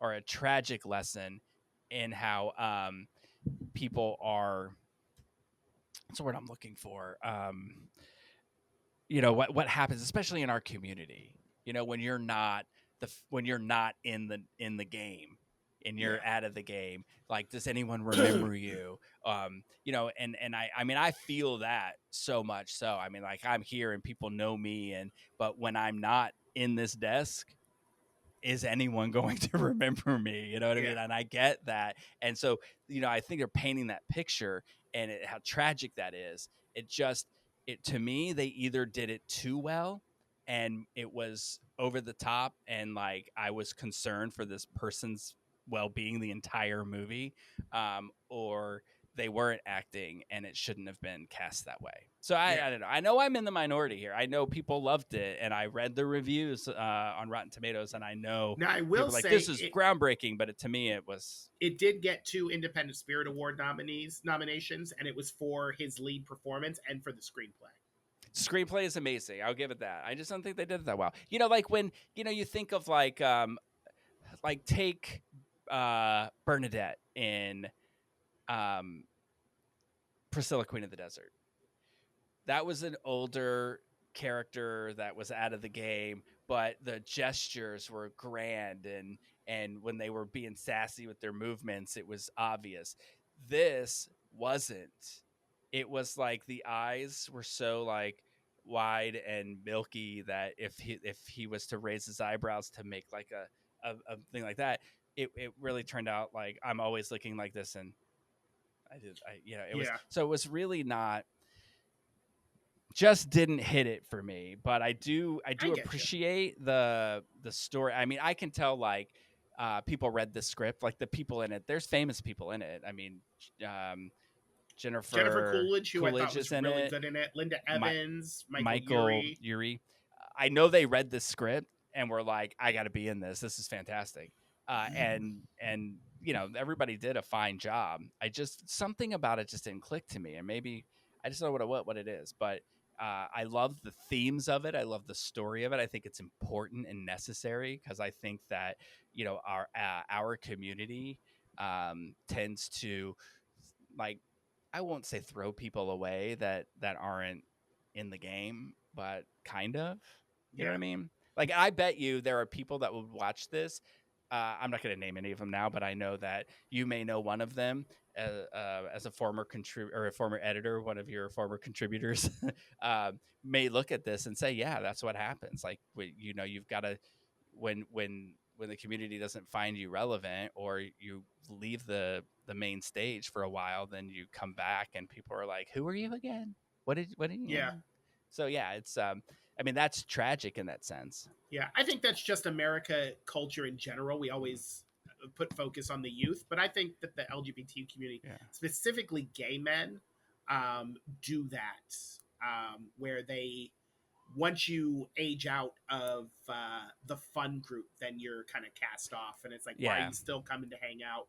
or a tragic lesson in how people are, what's the word I'm looking for, what happens, especially in our community, when you're not in the game and you're out of the game. Like, does anyone remember you? And I mean, I feel that so much. So, I mean, like, I'm here and people know me, but when I'm not in this desk, is anyone going to remember me? You know what I mean? And I get that. And so, I think they're painting that picture, and how tragic that is. To me, they either did it too well and it was over the top, and like I was concerned for this person's well-being the entire movie, or they weren't acting and it shouldn't have been cast that way. So I don't know. I know I'm in the minority here. I know people loved it, and I read the reviews on Rotten Tomatoes, and I know now I will say say this is groundbreaking, but to me it was. It did get 2 Independent Spirit Award nominations, and it was for his lead performance and for the screenplay. Screenplay is amazing. I'll give it that. I just don't think they did it that well. Like when you think of like take Bernadette in Priscilla, Queen of the Desert. That was an older character that was out of the game, but the gestures were grand, and when they were being sassy with their movements, it was obvious. This wasn't. It was like the eyes were so like wide and milky that if he was to raise his eyebrows to make like a thing like that, it really turned out like I'm always looking like this, and it was really not, just didn't hit it for me. But I do appreciate the story. I mean, I can tell like people read the script, like the people in it. There's famous people in it. I mean, Jennifer Coolidge, who I thought was really in good in it. Linda Evans, Michael Urie. I know they read the script and were like, I got to be in this. This is fantastic. And everybody did a fine job. I just something about it just didn't click to me, and maybe I just don't know what it is. But I love the themes of it. I love the story of it. I think it's important and necessary because I think that our community tends to, like, I won't say throw people away that aren't in the game, but kind of. You know what I mean? Like, I bet you there are people that would watch this. I'm not going to name any of them now, but I know that you may know one of them as a former or a former editor, one of your former contributors may look at this and say, "Yeah, that's what happens." Like, you've got to when the community doesn't find you relevant, or you leave the main stage for a while, then you come back and people are like, "Who are you again? What did you?" Yeah. So yeah, it's I mean, that's tragic in that sense. Yeah, I think that's just America culture in general. We always put focus on the youth, but I think that the LGBT community, Yeah. specifically gay men, do that, where they, once you age out of the fun group, then you're kind of cast off, and it's like, why are Yeah. you still coming to hang out?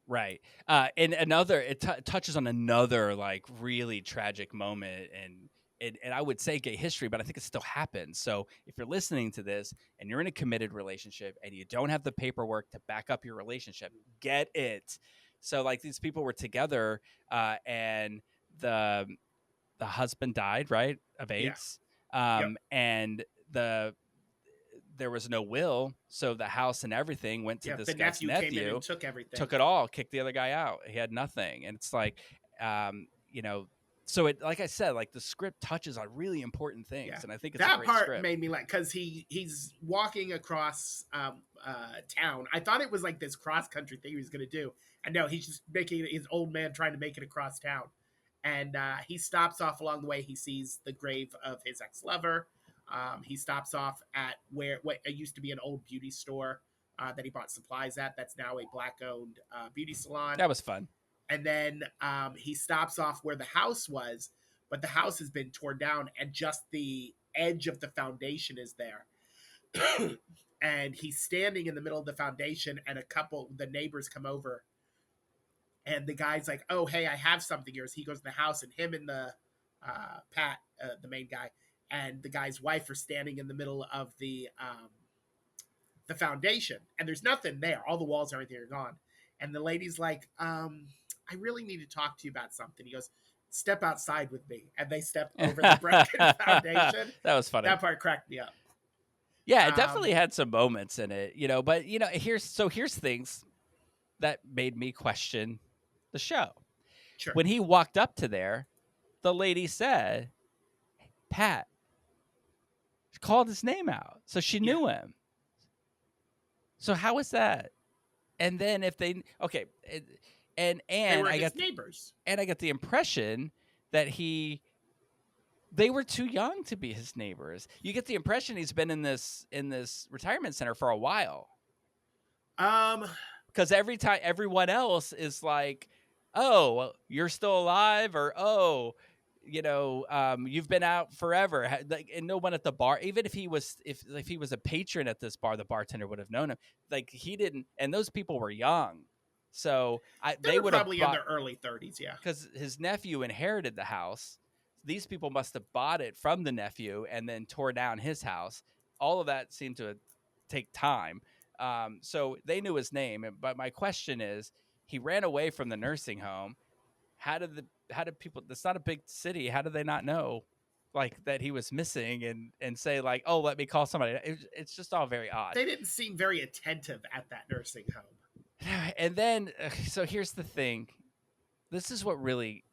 Right. And it touches on another, like, really tragic moment and I would say gay history, but I think it still happens. So if you're listening to this and you're in a committed relationship and you don't have the paperwork to back up your relationship, get it. So, like, these people were together, and the husband died, right, of Yeah. AIDS, Yep. and there was no will, so the house and everything went to Yeah, this the guy's nephew came in and took everything. took it all, kicked the other guy out. He had nothing, and it's like, so it, like I said, like, the script touches on really important things, Yeah. and I think it's a That great part script. made me like, because he's walking across town. I thought it was like this cross country thing he was going to do, and no, he's just making his old man trying to make it across town. And he stops off along the way. He sees the grave of his ex-lover. He stops off at what used to be an old beauty store that he bought supplies at. That's now a black-owned beauty salon. That was fun. And then he stops off where the house was, but the house has been torn down, and just the edge of the foundation is there. And he's standing in the middle of the foundation, and the neighbors come over, and the guy's like, "Oh, hey, I have something here." So he goes to the house, and him and the Pat, the main guy, and the guy's wife are standing in the middle of the foundation, and there's nothing there. All the walls and everything are gone. And the lady's like, "I really need to talk to you about something." He goes, "Step outside with me," and they step over the broken foundation. That was funny. That part cracked me up. Yeah, it definitely had some moments in it, but here's things that made me question the show. Sure. When he walked up to there, the lady said, "Pat," she called his name out, so she knew him. So how is that? And then if they and they were I his got neighbors, and I get the impression that they were too young to be his neighbors. You get the impression he's been in this retirement center for a while. Because every time everyone else is like, "Oh, you're still alive," or "Oh, you've been out forever," and no one at the bar, even if he was a patron at this bar, the bartender would have known him. Like, he didn't, and those people were young, so they would were probably in their early 30s, yeah. Because his nephew inherited the house. These people must have bought it from the nephew and then tore down his house. All of that seemed to take time. So they knew his name. But my question is, he ran away from the nursing home. How did people? That's not a big city. How did they not know, like, that he was missing and say, like, "Oh, let me call somebody"? It's just all very odd. They didn't seem very attentive at that nursing home. And then, so here's the thing. This is what really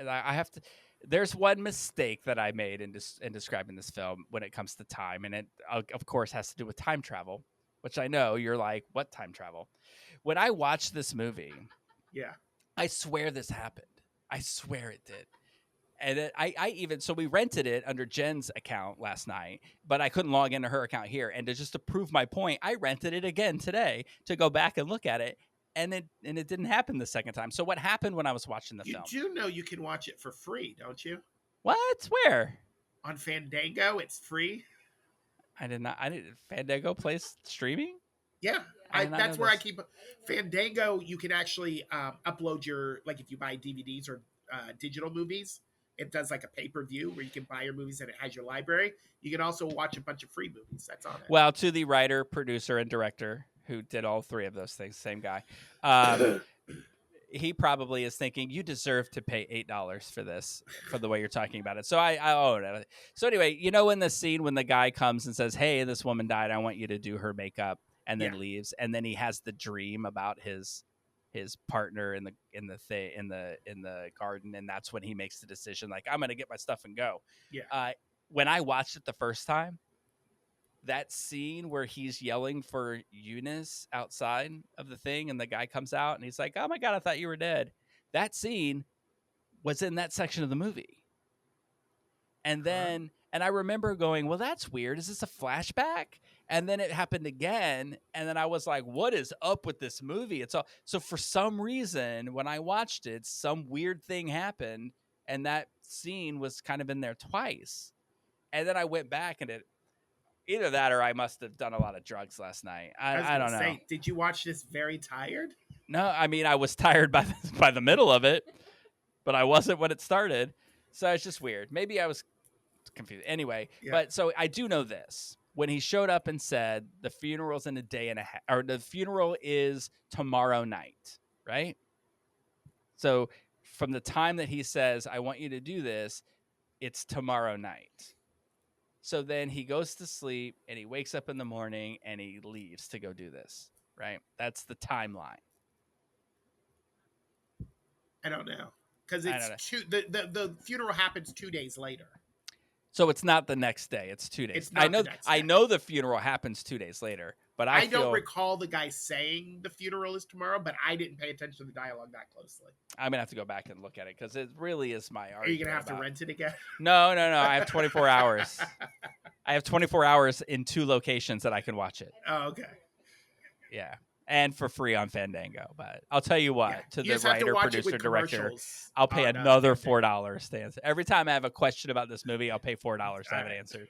I have to. There's one mistake that I made in describing this film when it comes to time, and it, of course, has to do with time travel, which I know you're like, "What time travel?" When I watched this movie, Yeah, I swear this happened. I swear it did. And I even, so we rented it under Jen's account last night, but I couldn't log into her account here. And to prove my point, I rented it again today to go back and look at it. And it didn't happen the second time. So what happened when I was watching the film? You do know you can watch it for free, don't you? What? Where? On Fandango, it's free. I did not. Fandango plays streaming? Yeah. I did not That's know where I this. keep Fandango. You can actually upload your, like, if you buy DVDs or digital movies, it does like a pay-per-view where you can buy your movies and it has your library. You can also watch a bunch of free movies that's on it. Well, to the writer, producer, and director who did all three of those things, same guy. He probably is thinking you deserve to pay $8 for this for the way you're talking about it. So I own it. So anyway, you know, in the scene when the guy comes and says, "Hey, this woman died. I want you to do her makeup," and then Yeah. leaves, and then he has the dream about his partner in the garden, and that's when he makes the decision, like, I'm gonna get my stuff and go. Yeah. When I watched it the first time, that scene where he's yelling for Eunice outside of the thing and the guy comes out and he's like, "Oh my God, I thought you were dead." That scene was in that section of the movie. And then, and I remember going, well, that's weird. Is this a flashback? And then it happened again. And then I was like, what is up with this movie? It's all, so for some reason, when I watched it, some weird thing happened. And that scene was kind of in there twice. And then I went back and either that or I must have done a lot of drugs last night. I don't know. Did you watch this very tired? No, I mean, I was tired by the middle of it, but I wasn't when it started. So it's just weird. Maybe I was confused. Anyway, Yeah. but so I do know this. When he showed up and said the funeral's in a day and a half, or the funeral is tomorrow night, right? So from the time that he says, I want you to do this, it's tomorrow night. So then he goes to sleep and he wakes up in the morning and he leaves to go do this, right? That's the timeline. I don't know, because I don't it's the funeral happens 2 days later. So it's not the next day; it's 2 days. It's not I know. the next I day. know the funeral happens 2 days later, but I don't recall the guy saying the funeral is tomorrow, but I didn't pay attention to the dialogue that closely. I'm gonna have to go back and look at it because it really is my argument. Are you gonna have to rent it again? No. I have 24 hours. I have 24 hours in 2 locations that I can watch it. Oh, okay. Yeah, and for free on Fandango. But I'll tell you what, Yeah. to You the just have to writer, watch it producer, with director, commercials I'll pay on, another Fandango. $4 to answer. Every time I have a question about this movie, I'll pay $4 to have it Alright. answered.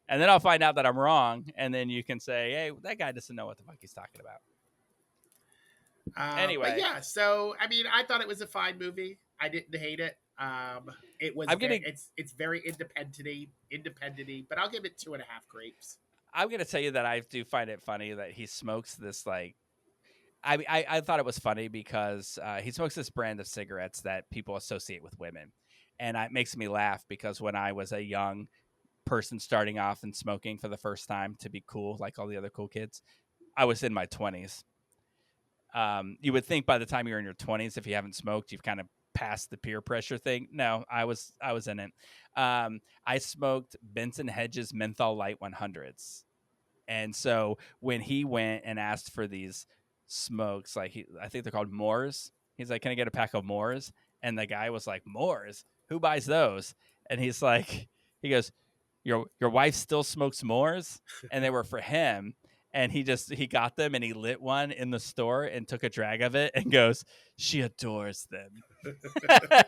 And then I'll find out that I'm wrong, and then you can say, "Hey, that guy doesn't know what the fuck he's talking about." Anyway. But yeah, so I mean, I thought it was a fine movie. I didn't hate it. It was it's very independent-y, but I'll give it 2.5 grapes. I'm going to tell you that I do find it funny that he smokes this, like, I thought it was funny because he smokes this brand of cigarettes that people associate with women. And it makes me laugh because when I was a young person starting off and smoking for the first time to be cool, like all the other cool kids, I was in my 20s. You would think by the time you're in your 20s, if you haven't smoked, you've kind of passed the peer pressure thing. No, I was in it. I smoked Benson Hedges Menthol Light 100s. And so when he went and asked for these smokes, like I think they're called Moors. He's like, "Can I get a pack of Moors?" And the guy was like, "Moors? Who buys those?" And he's like, he goes, Your wife still smokes Moors?" And they were for him. And he got them and he lit one in the store and took a drag of it and goes, "She adores them."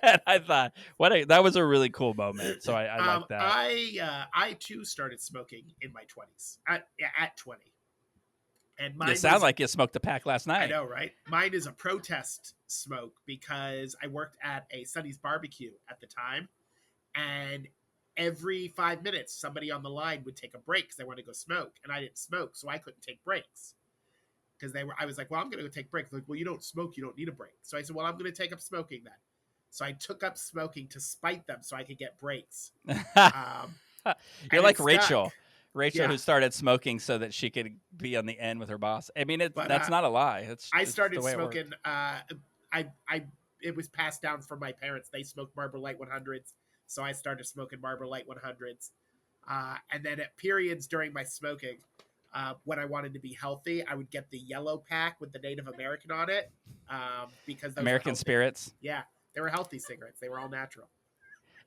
And I thought, that was a really cool moment. So I like that. I too started smoking in my 20s at 20. And mine You sound like you smoked a pack last night. I know, right? Mine is a protest smoke because I worked at a Sonny's barbecue at the time, and every 5 minutes somebody on the line would take a break because they wanted to go smoke, and I didn't smoke, so I couldn't take breaks because I was like, well, I'm gonna go take breaks. Like, well, you don't smoke, you don't need a break. So I said, well, I'm gonna take up smoking then. So I took up smoking to spite them so I could get breaks. You're like Rachel. Yeah. Who started smoking so that she could be on the end with her boss. I mean, that's not a lie. I started smoking. It was passed down from my parents. They smoked Marlboro Light 100s, so I started smoking Marlboro Light 100s. And then at periods during my smoking, when I wanted to be healthy, I would get the yellow pack with the Native American on it because those American Spirits. Yeah, they were healthy cigarettes. They were all natural,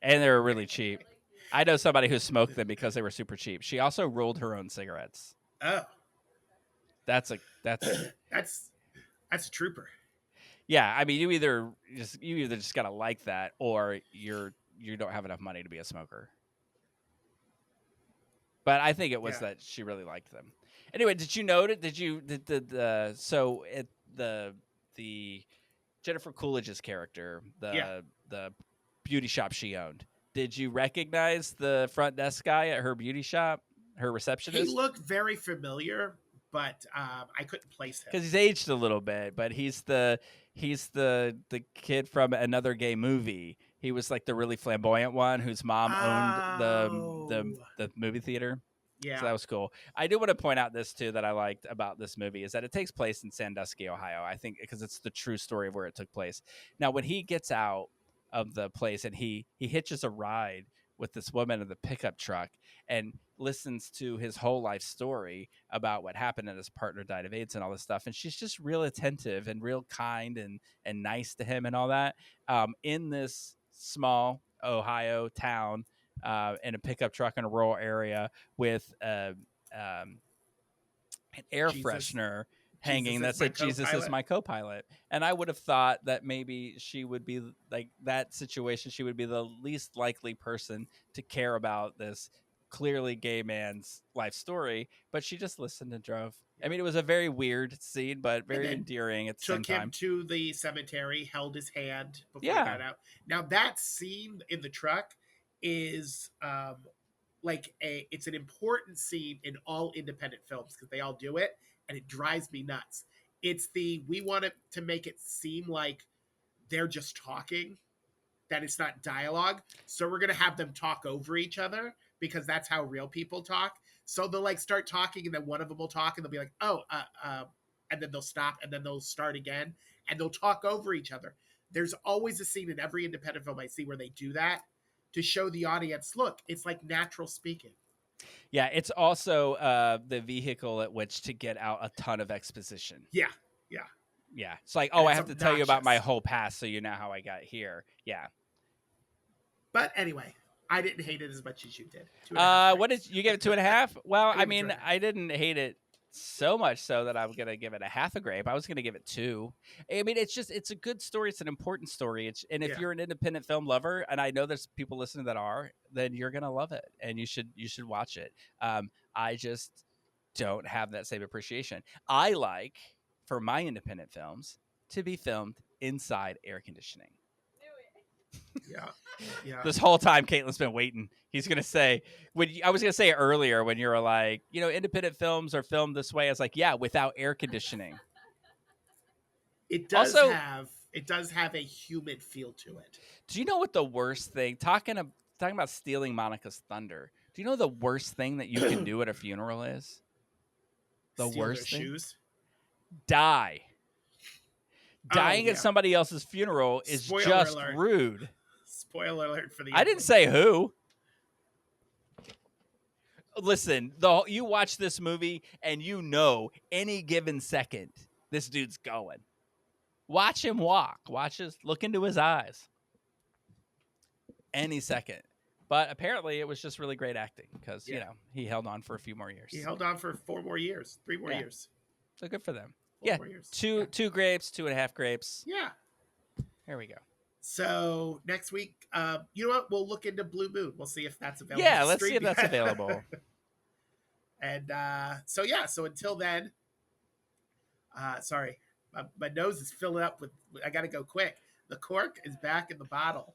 and they were really cheap. I know somebody who smoked them because they were super cheap. She also rolled her own cigarettes. Oh, that's a trooper. Yeah, I mean, you either just gotta like that, or you don't have enough money to be a smoker. But I think it was that she really liked them. Anyway, did you note it? Did the so it the Jennifer Coolidge's character, Yeah. the beauty shop she owned. Did you recognize the front desk guy at her beauty shop, her He receptionist? looked very familiar, but I couldn't place him. Because he's aged a little bit, but he's the kid from Another Gay Movie. He was like the really flamboyant one whose mom owned Oh. the movie theater. Yeah. So that was cool. I do want to point out this too that I liked about this movie is that it takes place in Sandusky, Ohio. I think because it's the true story of where it took place. Now, when he gets out of the place and he hitches a ride with this woman in the pickup truck and listens to his whole life story about what happened and his partner died of AIDS and all this stuff, and she's just real attentive and real kind and nice to him and all that. In this small Ohio town, in a pickup truck in a rural area with an air Jesus. freshener Jesus hanging that is my said Jesus is co-pilot. my co-pilot. And I would have thought that maybe she would be like that situation. She would be the least likely person to care about this clearly gay man's life story, but she just listened and drove. I mean, it was a very weird scene, but very then endearing at the same Took him time. to the cemetery, held his hand before Yeah. he got out. Now that scene in the truck is it's an important scene in all independent films because they all do it, and it drives me nuts. It's we want it to make it seem like they're just talking, that it's not dialogue. So we're gonna have them talk over each other because that's how real people talk. So they'll like start talking, and then one of them will talk, and they'll be like, and then they'll stop, and then they'll start again, and they'll talk over each other. There's always a scene in every independent film I see where they do that to show the audience, look, it's like natural speaking. Yeah, it's also the vehicle at which to get out a ton of exposition. Yeah. Yeah. It's like, And I it's have to tell you about my obnoxious. whole past so you know how I got here. Yeah. But anyway, I didn't hate it as much as you did. 2.5 What did you give it 2.5? Well, I I gave it mean, 2.5. I didn't hate it so much so that I'm gonna give it a half a grape. I was gonna give it 2. I mean, it's a good story. It's an important story. And if Yeah. you're an independent film lover, and I know there's people listening that are, then you're gonna love it, and you should watch it. I just don't have that same appreciation. I like for my independent films to be filmed inside air conditioning. Yeah. This whole time, Caitlin's been waiting. He's gonna say, I was gonna say it earlier when you were like, independent films are filmed this way. I was like, yeah, without air conditioning. It does Also- have a humid feel to it. Do you know what the worst thing? Talking about stealing Monica's thunder. Do you know the worst thing that you can do at a funeral is? The Steal worst their thing? shoes. Die. Dying yeah. at somebody else's funeral is Spoiler just alert. rude. Spoiler alert for the. I didn't say who. Listen, you watch this movie and any given second this dude's going. Watch him walk. Look into his eyes. Any second. But apparently it was just really great acting because, he held on for a few more years. He held on for 4 more years, 3 more Yeah. years. So good for them. 4 more years. Two grapes, 2.5 grapes. Yeah. Here we go. So next week, you know what? We'll look into Blue Moon. We'll see if that's available. Yeah, to let's see stream if that's yet. available. And so until then, sorry, my nose is filling up with. I got to go quick. The cork is back in the bottle.